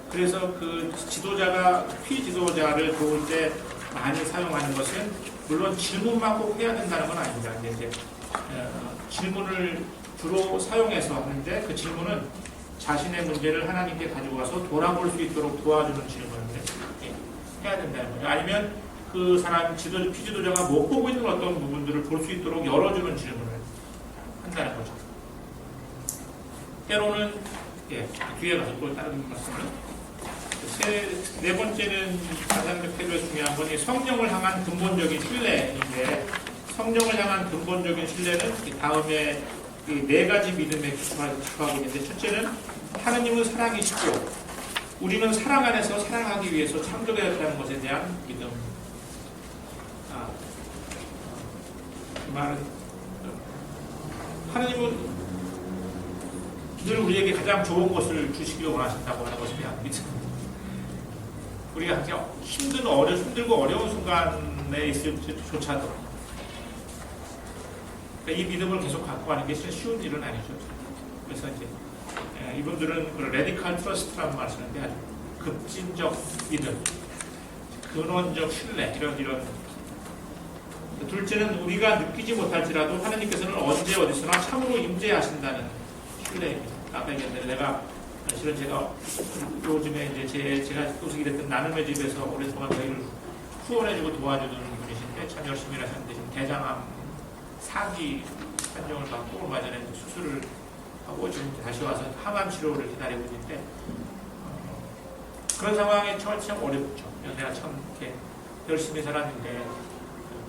그래서 그 지도자가 피지도자를 도울 때 많이 사용하는 것은 물론 질문만 꼭 해야 된다는 건 아닙니다. 근데 이제 질문을 주로 사용해서 하는데 그 질문은 자신의 문제를 하나님께 가지고 가서 돌아볼 수 있도록 도와주는 질문을 해야 된다는 거죠. 아니면 그 사람 피지도자가 못 보고 있는 어떤 부분들을 볼 수 있도록 열어주는 질문을 한다는 거죠. 때로는 뒤에 가서 또 다른 말씀을 네 번째는 가장적 태도에서 중요한 건 성령을 향한 근본적인 신뢰인데, 성령을 향한 근본적인 신뢰는 다음에 네 가지 믿음에 기초하고 있는데, 첫째는 하느님은 사랑이시고 우리는 사랑 안에서 사랑하기 위해서 창조되었다는 것에 대한 믿음. 그 말은 하느님은 늘 우리에게 가장 좋은 것을 주시기를 원하신다고 하는 것에 대한 믿음. 우리가 그냥 힘들고 어려운 순간에 있을 때조차도 이 믿음을 계속 갖고 가는 게 쉬운 일은 아니죠. 그래서 이제 이분들은 그 레디컬 트러스트라는 말을 쓰는데 아주 급진적 믿음, 근원적 신뢰, 이런. 둘째는 우리가 느끼지 못할지라도 하나님께서는 언제 어디서나 참으로 임재하신다는 신뢰입니다. 아까 얘기했는데 실은 제가 요즘에 이제 제가 소식이 됐던 나눔의 집에서 오랫동안 저희를 후원해주고 도와주는 분이신데 참 열심히 하셨는데 지금 대장암 4기 판정을 받고 얼마 전에 수술을 하고 지금 다시 와서 항암 치료를 기다리고 있는데 그런 상황에 참 어렵죠. 내가 참 이렇게 열심히 살았는데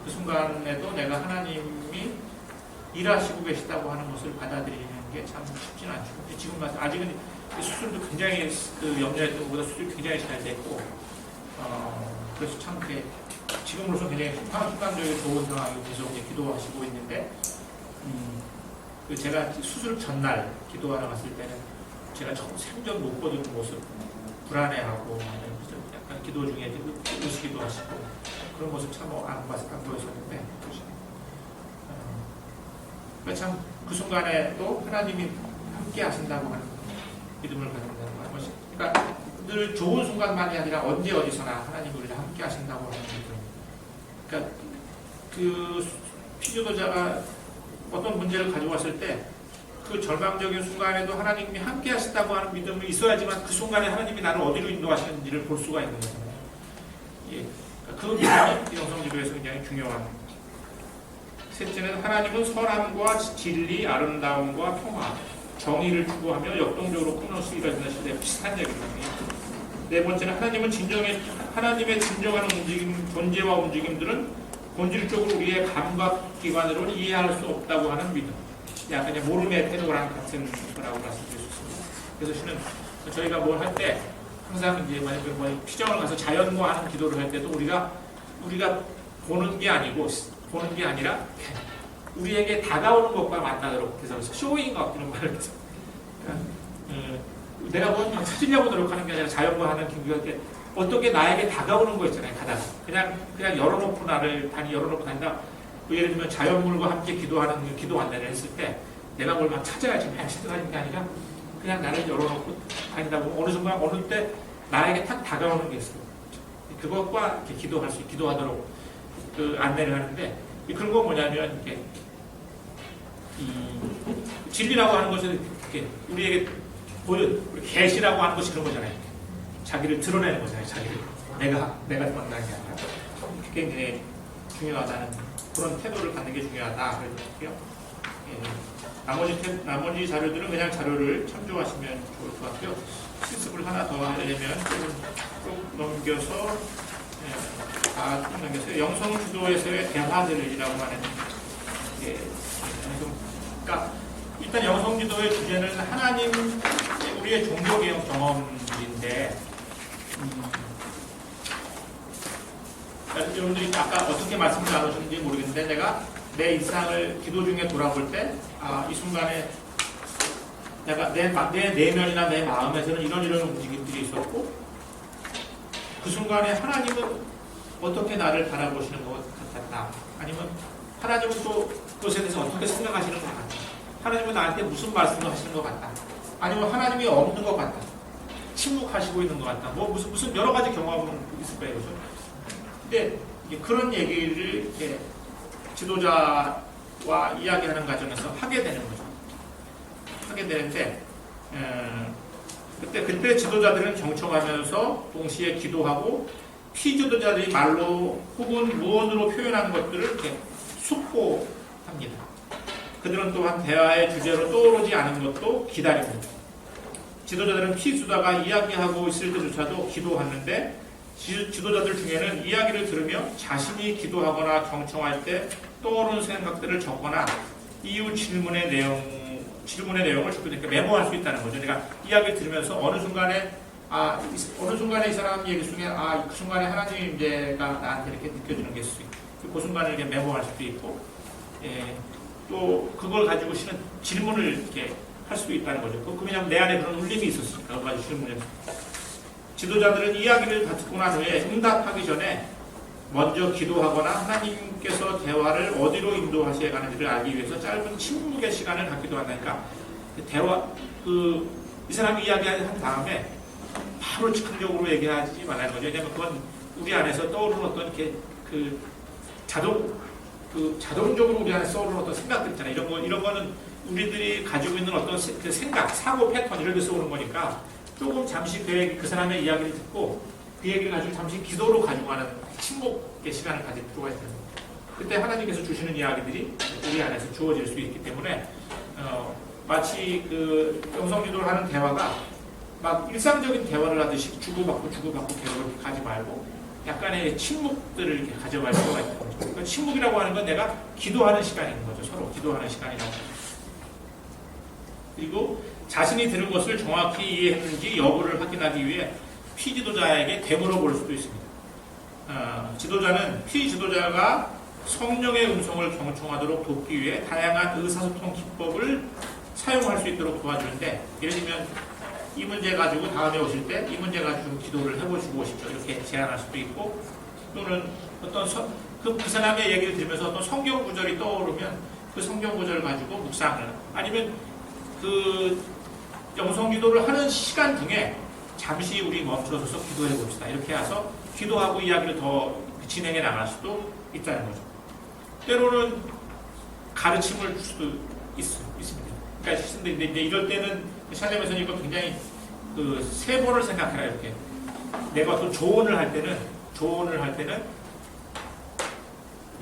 그 순간에도 내가 하나님이 일하시고 계시다고 하는 것을 받아들이는 게 참 쉽지는 않죠. 지금 아직은 수술도 굉장히 염려했던 것보다 수술이 굉장히 잘 됐고 그래서 참 이렇게 지금으로서 굉장히 순간적으로 좋은 상황이고 계속 이제 기도하시고 있는데 제가 수술 전날 기도하러 갔을 때는 제가 생전 못 보던 모습, 불안해하고 약간 기도 중에 우시기도 하시고 그런 모습 참 안 보였었는데 참 그 순간에도 하나님이 함께 하신다고 하는 믿음을 가진다는 것이, 그러니까 늘 좋은 순간만이 아니라 언제 어디서나 하나님이 우리를 함께 하신다고 하는 믿음. 그러니까 그 피지도자가 어떤 문제를 가지고 왔을 때 그 절망적인 순간에도 하나님이 함께 하신다고 하는 믿음이 있어야지만 그 순간에 하나님이 나를 어디로 인도하시는지를 볼 수가 있는 거잖아요. 그러니까 그 부분이 영성지도에서 굉장히 중요한. 셋째는 하나님은 선함과 진리, 아름다움과 평화, 정의를 추구하며 역동적으로 끊을 수 있다는 시대에 비슷한 얘기거든요. 네 번째는 하나님의 진정한 움직임, 존재와 움직임들은 본질적으로 우리의 감각기관으로는 이해할 수 없다고 하는 믿음. 약간 모름의 태도랑 같은 거라고 말씀드릴 수 있습니다. 그래서 실은 저희가 뭘 할 때 항상 이제 만약에 피정을 가서 자연과 하는 기도를 할 때도 우리가 보는 게 아니라 우리에게 다가오는 것과 만나도록 그래서 쇼잉업 이런 말을 해서 내가 뭐 찾으려고 노력하는 게 아니라 자연과 하는 기도할 때 어떻게 나에게 다가오는 거 있잖아요. 가다가 그냥 열어놓고 단이 열어놓고 다니다. 예를 들면 자연물과 함께 기도하는 기도 안내를 했을 때 내가 뭘 막 찾아야지 막 찾아가는 게 아니라 그냥 나를 열어놓고 다니다 보면 어느 순간 어느 때 나에게 탁 다가오는 게 있어요. 그것과 이렇게 기도하도록 그 안내를 하는데 그런 건 뭐냐면 이렇게 진리라고 하는 것은 이렇게 우리에게 우리 계시라고 하는 것이 그런 거잖아요. 자기를 드러내는 거잖아요. 자기를 내가 드러내는 게 아니라 그게 이제 중요하다는 그런 태도를 갖는 게 중요하다. 그래서 나머지 자료들은 그냥 자료를 참조하시면 좋을 것 같고요. 실습을 하나 더 하려면 쭉 넘겨서 쭉 넘겨서 영성주도에서의 대화들이라고 하는 그러니까 일단 영성지도의 주제는 하나님 우리의 종교개혁 경험인데 여러분들이 아까 어떻게 말씀을 나누셨는지 모르겠는데 내가 내 일상을 기도 중에 돌아볼 때 이 순간에 내가 내 내면이나 내 마음에서는 이런 움직임들이 있었고 그 순간에 하나님은 어떻게 나를 바라보시는 것 같았다. 아니면 하나님은 또 그것에 대해서 어떻게 생각하시는 것 같다. 하나님은 나한테 무슨 말씀을 하시는 것 같다. 아니면 하나님이 없는 것 같다. 침묵하시고 있는 것 같다. 무슨 여러 가지 경험은 있을 거예요. 그죠? 근데 그런 얘기를 이렇게 지도자와 이야기하는 과정에서 하게 되는 거죠. 하게 되는데, 그때 지도자들은 경청하면서 동시에 기도하고 피지도자들이 말로 혹은 무언으로 표현하는 것들을 이렇게 숙고합니다. 그들은 또한 대화의 주제로 떠오르지 않은 것도 기다리고 지도자들은 피지도자가 이야기하고 있을 때조차도 기도하는데 지도자들 중에는 이야기를 들으며 자신이 기도하거나 경청할 때 떠오르는 생각들을 적거나 이후 질문의 내용을 이렇게 메모할 수 있다는 거죠. 그러니까 이야기를 들으면서 어느 순간에 이 사람 얘기 중에 그 순간에 하나님의 임재가 나한테 이렇게 느껴지는 게 있을 수 있고 그 순간을 이렇게 메모할 수도 있고 또 그걸 가지고 실은 질문을 이렇게 할 수도 있다는 거죠. 왜냐하면 내 안에 그런 울림이 있었으니까 그거 가지고 질문을 지도자들은 이야기를 다 듣고 난 후에 응답하기 전에 먼저 기도하거나 하나님께서 대화를 어디로 인도하셔야 하는지를 알기 위해서 짧은 침묵의 시간을 갖기도 한다니까 이 사람이 이야기한 다음에 바로 즉흥적으로 얘기하지 말라는 거죠. 왜냐하면 그건 우리 안에서 떠오르는 어떤 이렇게 자동적으로 우리 안에 떠오르는 어떤 생각들 있잖아요. 이런 거는 우리들이 가지고 있는 어떤 그 생각, 사고 패턴 이런 데서 오는 거니까 조금 잠시 그 사람의 이야기를 듣고 그 얘기를 가지고 잠시 기도로 가지고 가는 침묵의 시간을 가질 필요가 있어요. 그때 하나님께서 주시는 이야기들이 우리 안에서 주어질 수 있기 때문에 마치 그 영성기도를 하는 대화가 막 일상적인 대화를 하듯이 주고받고 계속 가지 말고 약간의 침묵들을 이렇게 가져갈 필요가 있는 거죠. 그러니까 침묵이라고 하는 건 내가 기도하는 시간인 거죠. 서로 기도하는 시간이라고. 그리고 자신이 들은 것을 정확히 이해했는지 여부를 확인하기 위해 피지도자에게 되물어볼 수도 있습니다. 지도자는 피지도자가 성령의 음성을 경청하도록 돕기 위해 다양한 의사소통 기법을 사용할 수 있도록 도와주는데 예를 들면 이 문제 가지고 다음에 오실 때 이 문제 가지고 기도를 해보시고 오십시오. 이렇게 제안할 수도 있고 또는 어떤 그 사람의 얘기를 들으면서 어떤 성경 구절이 떠오르면 그 성경 구절을 가지고 묵상을 아니면 그 영성기도를 하는 시간 중에 잠시 우리 멈춰서서 기도해 봅시다. 이렇게 해서 기도하고 이야기를 더 진행해 나갈 수도 있다는 거죠. 때로는 가르침을 줄 수도 있습니다. 그러니까 근데 이제 이럴 때는 샬렘에서는 이거 굉장히 그 세 번을 생각해라 이렇게. 내가 어떤 조언을 할 때는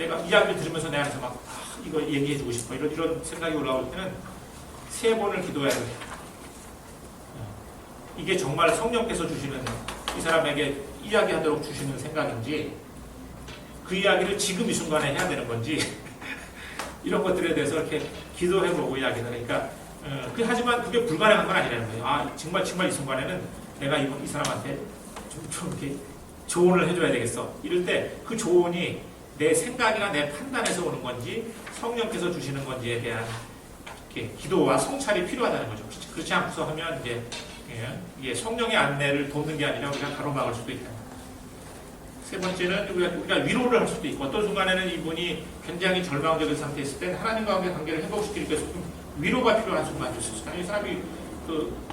내가 이야기를 들으면서 내 안에서 막 이거 얘기해주고 싶어 이런 생각이 올라올 때는 3번을 기도해야 돼요. 이게 정말 성령께서 주시는 이 사람에게 이야기하도록 주시는 생각인지 그 이야기를 지금 이 순간에 해야 되는 건지 이런 것들에 대해서 이렇게 기도해보고 이야기를 하니까 하지만 그게 불가능한 건 아니라는 거예요. 정말 이 순간에는 내가 이 사람한테 좀 이렇게 조언을 해줘야 되겠어. 이럴 때 그 조언이 내 생각이나 내 판단에서 오는 건지 성령께서 주시는 건지에 대한 이렇게 기도와 성찰이 필요하다는 거죠. 그렇지 않고서 하면 이제 이게 성령의 안내를 돕는 게 아니라 우리가 가로막을 수도 있다. 3번째는 우리가 위로를 할 수도 있고 어떤 순간에는 이분이 굉장히 절망적인 상태에 있을 때 하나님과의 관계를 회복시키기 위해서 위로가 필요한 순간도 있었어요. 이 사람이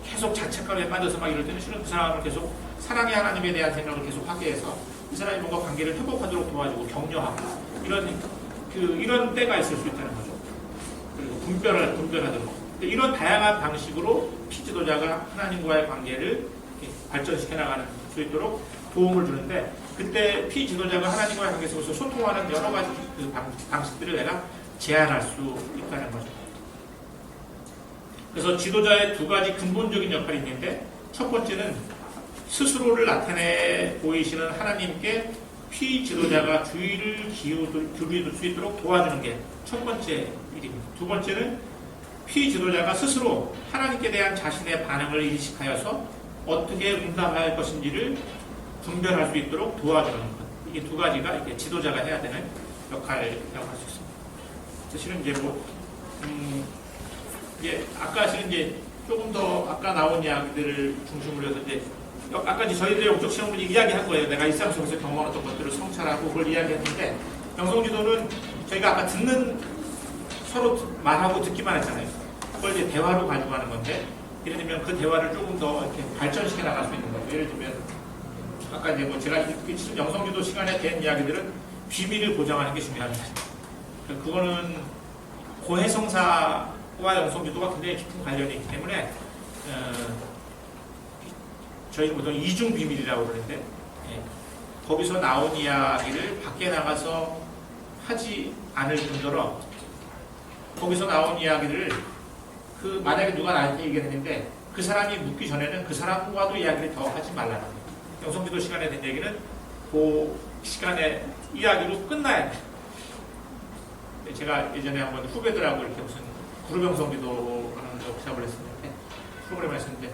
계속 자책감에 빠져서 막 이럴 때는 실은 그 사람을 계속 사랑의 하나님에 대한 생각을 계속 하게 해서 이 사람이 뭔가 관계를 회복하도록 도와주고 격려하고 이런 때가 있을 수 있다는 거죠. 그리고 분별하도록. 이런 다양한 방식으로 피지도자가 하나님과의 관계를 발전시켜 나가는 수 있도록 도움을 주는데 그때 피지도자가 하나님과의 관계 속에서 소통하는 여러 가지 방식들을 내가 제안할 수 있다는 거죠. 그래서 지도자의 2가지 근본적인 역할이 있는데 첫 번째는 스스로를 나타내 보이시는 하나님께 피지도자가 주의를 기울일 수 있도록 도와주는 게 첫 번째 일입니다. 2번째는 피지도자가 스스로 하나님께 대한 자신의 반응을 인식하여서 어떻게 응답할 것인지를 분별할 수 있도록 도와주는 것. 이게 2가지가 이게 지도자가 해야 되는 역할이라고 할 수 있습니다. 사실은 이제 아까 실은 이제 조금 더 아까 나온 이야기들을 중심으로 해서 이제 아까 이제 저희들의 영적 시험을 이야기한 거예요. 내가 일상 속에서 경험한 어떤 것들을 성찰하고 그걸 이야기했는데 영성지도는 저희가 아까 서로 말하고 듣기만 했잖아요. 그걸 이제 대화로 가져가는 건데 예를 들면 그 대화를 조금 더 이렇게 발전시켜 나갈 수 있는 거예요. 예를 들면 아까 이제 제가 지금 영성지도 시간에 된 이야기들은 비밀을 보장하는 게 중요합니다. 그거는 고해성사와 영성지도가 굉장히 깊은 관련이 있기 때문에 저희는 보통 이중 비밀이라고 그러는데 거기서 나온 이야기를 밖에 나가서 하지 않을 뿐더러 거기서 나온 이야기를 만약에 누가 나한테 얘기했는데 그 사람이 묻기 전에는 그 사람과도 이야기를 더 하지 말라는 거예요. 영성기도 시간에 된 얘기는 그 시간에 이야기로 끝나야 돼요. 제가 예전에 한번 후배들하고 이렇게 무슨 그룹 영성기도라는 워크숍을 했었는데 프로그램을 했었는데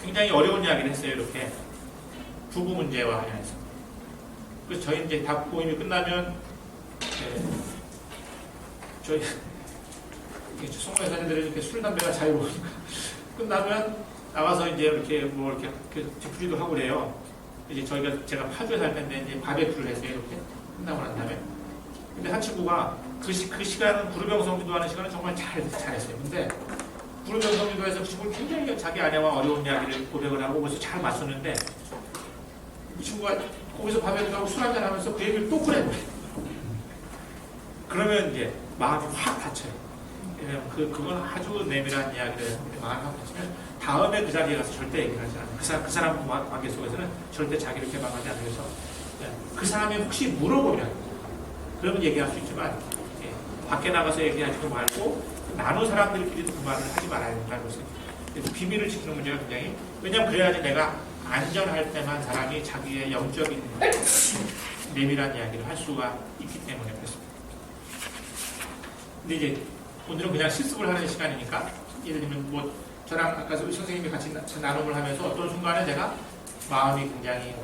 굉장히 어려운 이야기를 했어요. 이렇게 부부 문제와 관련해서. 그래서 저희 이제 다 모임이 끝나면 저희 송로회사님들이 이렇게 술 담배가 자유로우니까 끝나면 나가서 이제 이렇게 이렇게 뒤풀이도 하고 그래요. 이제 제가 파주에 살 텐데 이제 바베큐를 했어요. 이렇게 끝나고 난 다음에. 근데 한 친구가 그 시간은 구루병성기도 하는 시간은 정말 잘했어요. 근데 구루병성기도에서 그 친구는 굉장히 자기 아내와 어려운 이야기를 고백을 하고 그래서 잘 맞췄는데 이 친구가 거기서 바베큐하고 술 한잔 하면서 그 얘기를 또 꺼내버려요. 그러면 이제 마음이 확 다쳐요. 왜냐면 그건 아주 내밀한 이야기를 했는데 마음이 확 다치면 다음에 그 자리에 가서 절대 얘기를 하지 않아요. 그 사람 관계 속에서는 절대 자기를 개방하지 않으면서 그 사람이 혹시 물어보면 그러면 얘기할 수 있지만 밖에 나가서 얘기하지도 말고 나누 사람들끼리 그 말을 하지 말아야 된다는 것을 비밀을 지키는 문제가 굉장히 왜냐하면 그래야지 내가 안전할 때만 사람이 자기의 영적인 내밀한 이야기를 할 수가 있기 때문에 그렇습니다. 근데 이제 오늘은 그냥 실습을 하는 시간이니까 예를 들면 뭐 저랑 아까 선생님이 같이 나눔을 하면서 어떤 순간에 제가 마음이 굉장히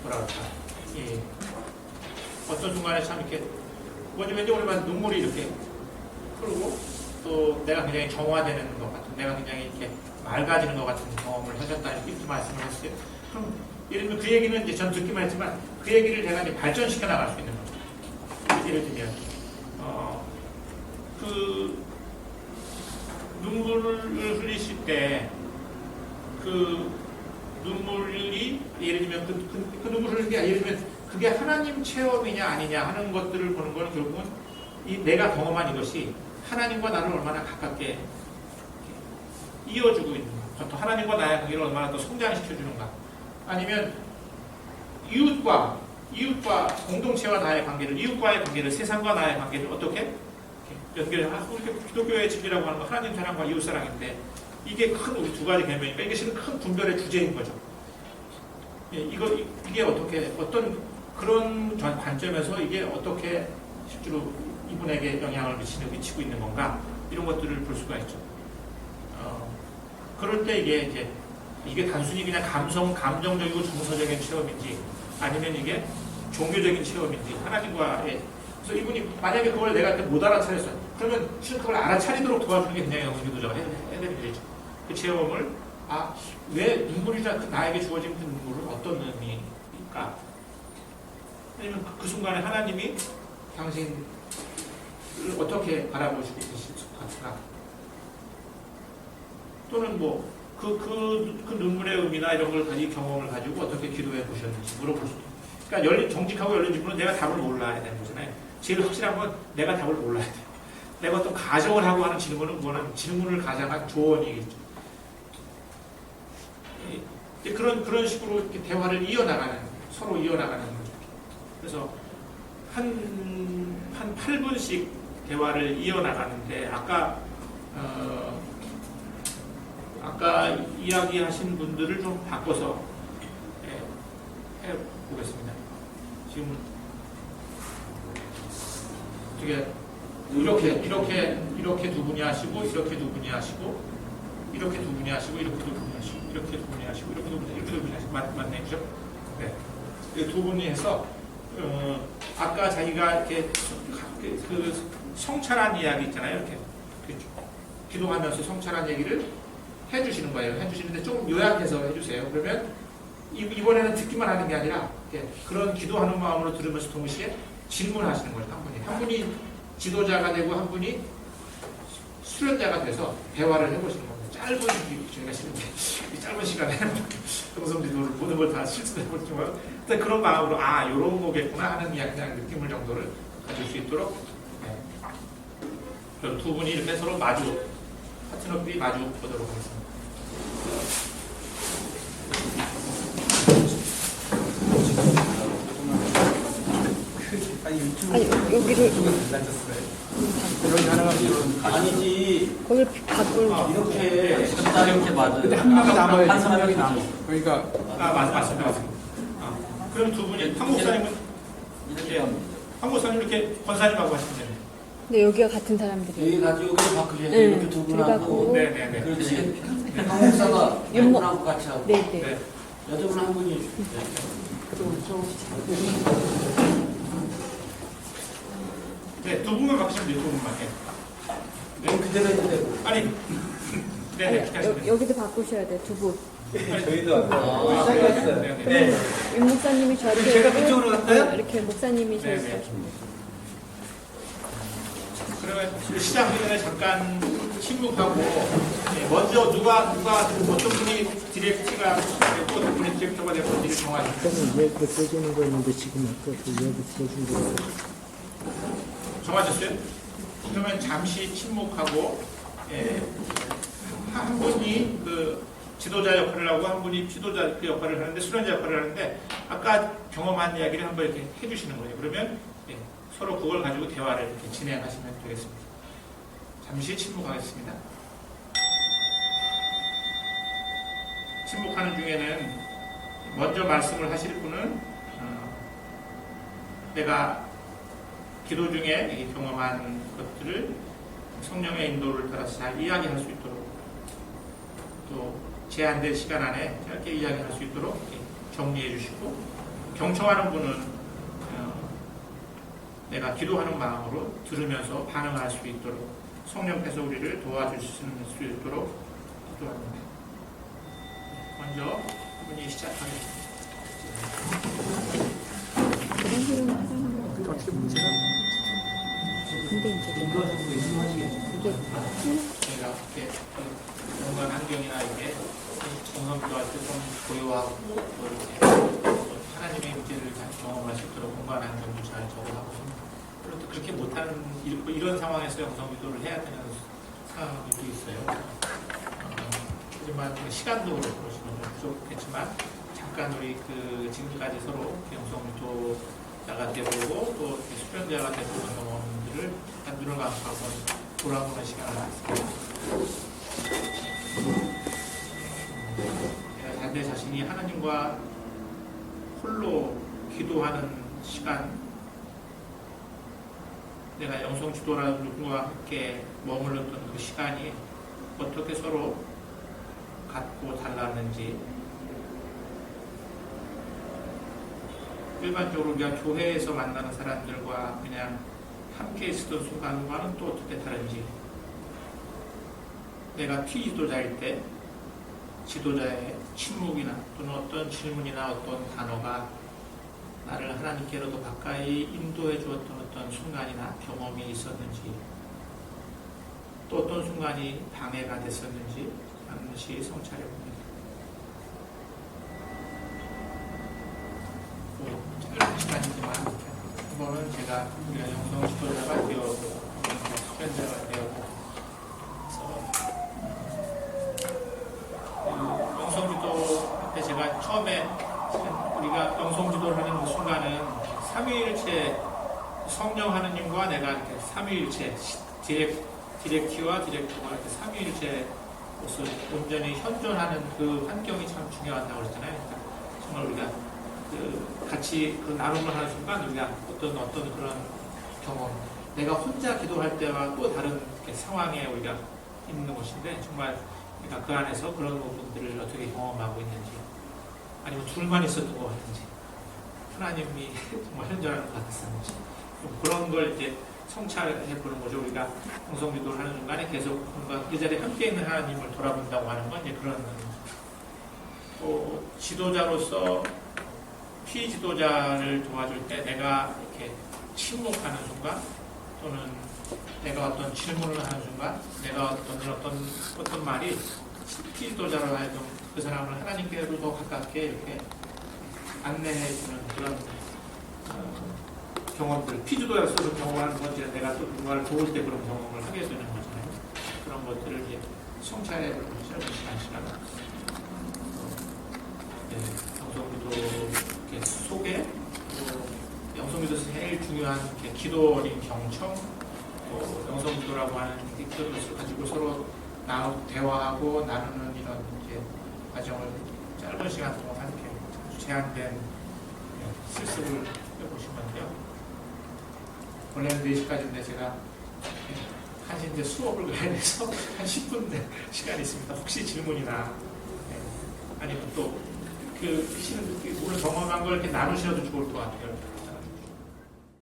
뭐라 그럴까 어떤 순간에 참 이렇게 왠지 오랜만에 눈물이 이렇게 흐르고 또 내가 굉장히 정화되는 것 같은 내가 굉장히 이렇게 맑아지는 것 같은 경험을 하셨다 이렇게 말씀을 했어요. 그럼 예를 들면 그 얘기는 이제 전 듣기만 했지만 그 얘기를 제가 이제 발전시켜 나갈 수 있는 거죠. 예를 들면 그 눈물을 흘리실 때 그 눈물이 예를 들면 그 눈물을 흘리는 게 예를 들면 그게 하나님 체험이냐 아니냐 하는 것들을 보는 건 결국은 내가 경험한 이것이 하나님과 나를 얼마나 가깝게 이어주고 있는가, 또 하나님과 나의 관계를 얼마나 더 성장시켜주는가, 아니면 이웃과 이웃과 공동체와 나의 관계를, 이웃과의 관계를, 세상과 나의 관계를 어떻게 연결하고, 이렇게 기독교의 진리라고 하는 건 하나님 사랑과 이웃 사랑인데, 이게 큰 우리 두 가지 개념이니까 이게 실은 큰 분별의 주제인 거죠. 예, 이게 어떻게, 어떤 그런 관점에서 이게 어떻게 실제로 이분에게 영향을 미치고 있는 건가, 이런 것들을 볼 수가 있죠. 그럴 때 이게 단순히 그냥 감정적이고 정서적인 체험인지, 아니면 이게 종교적인 체험인지, 하나님과의, 그래서 이분이 만약에 그걸 내가 못 알아차렸어요. 그러면 실은 그걸 알아차리도록 도와주는 게 그냥 영성기도자가 해드리는 일이죠. 그 체험을, 왜 눈물이라 나에게 주어진 그 눈물은 어떤 의미일까? 아니면 그 순간에 하나님이 당신을 어떻게 바라보시고 계실 것 같은가? 또는 뭐, 그 눈물의 의미나 이런 걸 가지고 경험을 가지고 어떻게 기도해 보셨는지 물어볼 수도 있고. 그러니까 정직하고 열린 질문은 내가 답을 몰라야 되는 거잖아요. 제일 확실한 건 내가 답을 몰라야 돼요. 내가 어떤 가정을 하고 하는 질문은 그거는 질문을 가장한 조언이겠죠. 그런 식으로 이렇게 대화를 서로 이어나가는 거죠. 그래서 한 8분씩 대화를 이어나가는데, 아까 이야기하신 분들을 좀 바꿔서 해보겠습니다. 지금 어떻게 이렇게 두 분이 하시고, 이렇게 두 분이 하시고, 이렇게 두 분이 하시고, 이렇게 두 분이 하시고, 이렇게 두 분이 하시고, 이렇게 두 분이 하시고, 맞네, 그죠? 네. 두 분이 해서 아까 자기가 이렇게 그 성찰한 이야기 있잖아요, 이렇게 기도하면서 성찰한 얘기를 해주시는 거예요. 해주시는데 좀 요약해서 해주세요. 그러면 이번에는 듣기만 하는 게 아니라 그런 기도하는 마음으로 들으면서 동시에 질문하시는 거예요. 한 분이 지도자가 되고 한 분이 수련자가 돼서 대화를 해보시는 겁니다. 저희가 싫은데 이 짧은 시간에 동성지도를 모든 걸 다 실수해보지만 그런 마음으로 요런 거겠구나 하는 그냥 느낌을 정도를 가질 수 있도록, 그럼 두 분이 이렇게 서로 파트너끼리 마주 보도록 하겠습니다. 아니 여기를 여기 하나가 아니지. 거기를 바꾸는 이렇게 이렇게 맞아요. 근데 한 명이 남아야지. 한 명이 남아. 그러니까 맞습니다. 그럼 두 분이 한 목사님은 이렇게 합니다. 한 목사님 이렇게 권사님하고 하시면 돼요. 근데 여기가 같은 사람들이 여기 가지고 바꾸셔야 네, 돼요. 이렇게 두 분하고. 들어가고. 네네네. 그렇지. 한국사가 한 윤모. 분하고 같이 하고. 네네 네. 여자분 한 분이. 네, 두 분만 바꾸시면 돼요. 두 분만. 네, 그대로 해도 되고. 아니, 네네. 아니, 여기도 바꾸셔야 돼 두분 저희도 아, 시작했어요. 네네. 네. 윤 목사님이 저렇게 제가 하고, 그쪽으로 갈까요? 이렇게 목사님이 네네. 저렇게 그러면 시작하기 전에 잠깐 침묵하고, 먼저 누가 어떤 분이 디렉트가 되고 어떤 분이 디렉터가 되고 어디를 정하시면 그때는 왜 써주는 거였는데 지금 아까 그 이야기 써준 거 정하셨어요? 그러면 잠시 침묵하고, 한 분이 그 지도자 역할을 하고 한 분이 피도자 그 역할을 하는데, 수련자 역할을 하는데, 아까 경험한 이야기를 한번 이렇게 해주시는 거예요. 그러면 서로 그걸 가지고 대화를 이렇게 진행하시면 되겠습니다. 잠시 침묵하겠습니다. 침묵하는 중에는 먼저 말씀을 하실 분은 내가 기도 중에 경험한 것들을 성령의 인도를 따라서 잘 이야기할 수 있도록, 또 제한된 시간 안에 짧게 이야기할 수 있도록 정리해 주시고, 경청하는 분은 내가 기도하는 마음으로 들으면서 반응할 수 있도록 성령께서 우리를 도와주실 수 있도록 기도합니다. 먼저 분이 시작하겠습니다. 그런 식으로 하자는 거 어떻게 문제가 근데 이제 이게 저희가 이렇게 공간 환경이나 이게 정성기도할 때 좀 고요하고, 또 이렇게 하나님의 임재를 경험할 수 있도록 공간 환경도 잘 적응하고, 그런데 그렇게 못하는 이런 상황에서 영성기도를 해야 되는 상황이 있어요. 하지만 시간도 그렇지만 좀 부족했지만 잠깐 우리 그 지금까지 서로 영성기도자가 되어보고 또 수련자가 되어보는 경험들을 약간 눈을 감고 돌아보는 시간을 갖습니다. 내 자신이 하나님과 홀로 기도하는 시간, 내가 영성기도라는 누구와 함께 머물렀던 그 시간이 어떻게 서로 같고 달랐는지, 일반적으로 우리가 교회에서 만나는 사람들과 그냥 함께 있었던 순간과는 또 어떻게 다른지, 내가 피지도자일 때 지도자의 침묵이나 또는 어떤 질문이나 어떤 단어가 나를 하나님께로 더 가까이 인도해 주었던 어떤 순간이나 경험이 있었는지, 또 어떤 순간이 방해가 됐었는지 반드시 성찰해 봅니다. 짧은 시간이지만 이거는 제가 우리가 영성 지도자가 되어고 수련자가 되어고 영성기도 때 제가 처음에 우리가 영성기도를 하는 그 순간은 삼위일체 성령 하느님과 내가 이렇게 삼위일체 디렉티와 디렉터가 이렇게 삼위일체로서 온전히 현존하는 그 환경이 참 중요하다고 그랬잖아요. 그러니까 정말 우리가 그 같이 그 나눔을 하는 순간 우리가 어떤 그런 경험, 내가 혼자 기도할 때와 또 다른 상황에 우리가 있는 것인데 정말 그러니까 그 안에서 그런 부분들을 어떻게 경험하고 있는지, 아니면 둘만 있었던 것 같은지, 하나님이 정말 현존하는 것 같았는지, 그런 걸 이제 성찰해 보는 거죠. 우리가 영성기도를 하는 중간에 계속 뭔가 그 자리에 함께 있는 하나님을 돌아본다고 하는 건 이제 그런 또 지도자로서 피지도자를 도와줄 때 내가 이렇게 침묵하는 순간, 또는 내가 어떤 질문을 하는 순간, 내가 어떤 말이 피지도자로 하여금 그 사람을 하나님께로 더 가깝게 이렇게 안내해주는 그런 경험들, 피지도자로서 그 경험하는 건 이제 내가 또 누군가를 도울 때 그런 경험을 하게 되는 거잖아요. 그런 것들을 이제 성찰해 보는 시간. 영성기도 속에 영성기도에서 제일 중요한 기도 어린 경청, 또 영성기도라고 하는 기도를 가지고 서로 대화하고 나누는 이런 이제 과정을 짧은 시간 동안 이렇게 제한된 실습을 해보시면 돼요. 원래는 4시까지인데 제가 1시 이제 수업을 가야 돼서 한 10분 시간이 있습니다. 혹시 질문이나 아니면 또 그 오늘 경험한 걸 이렇게 나누셔도 좋을 것 같아요.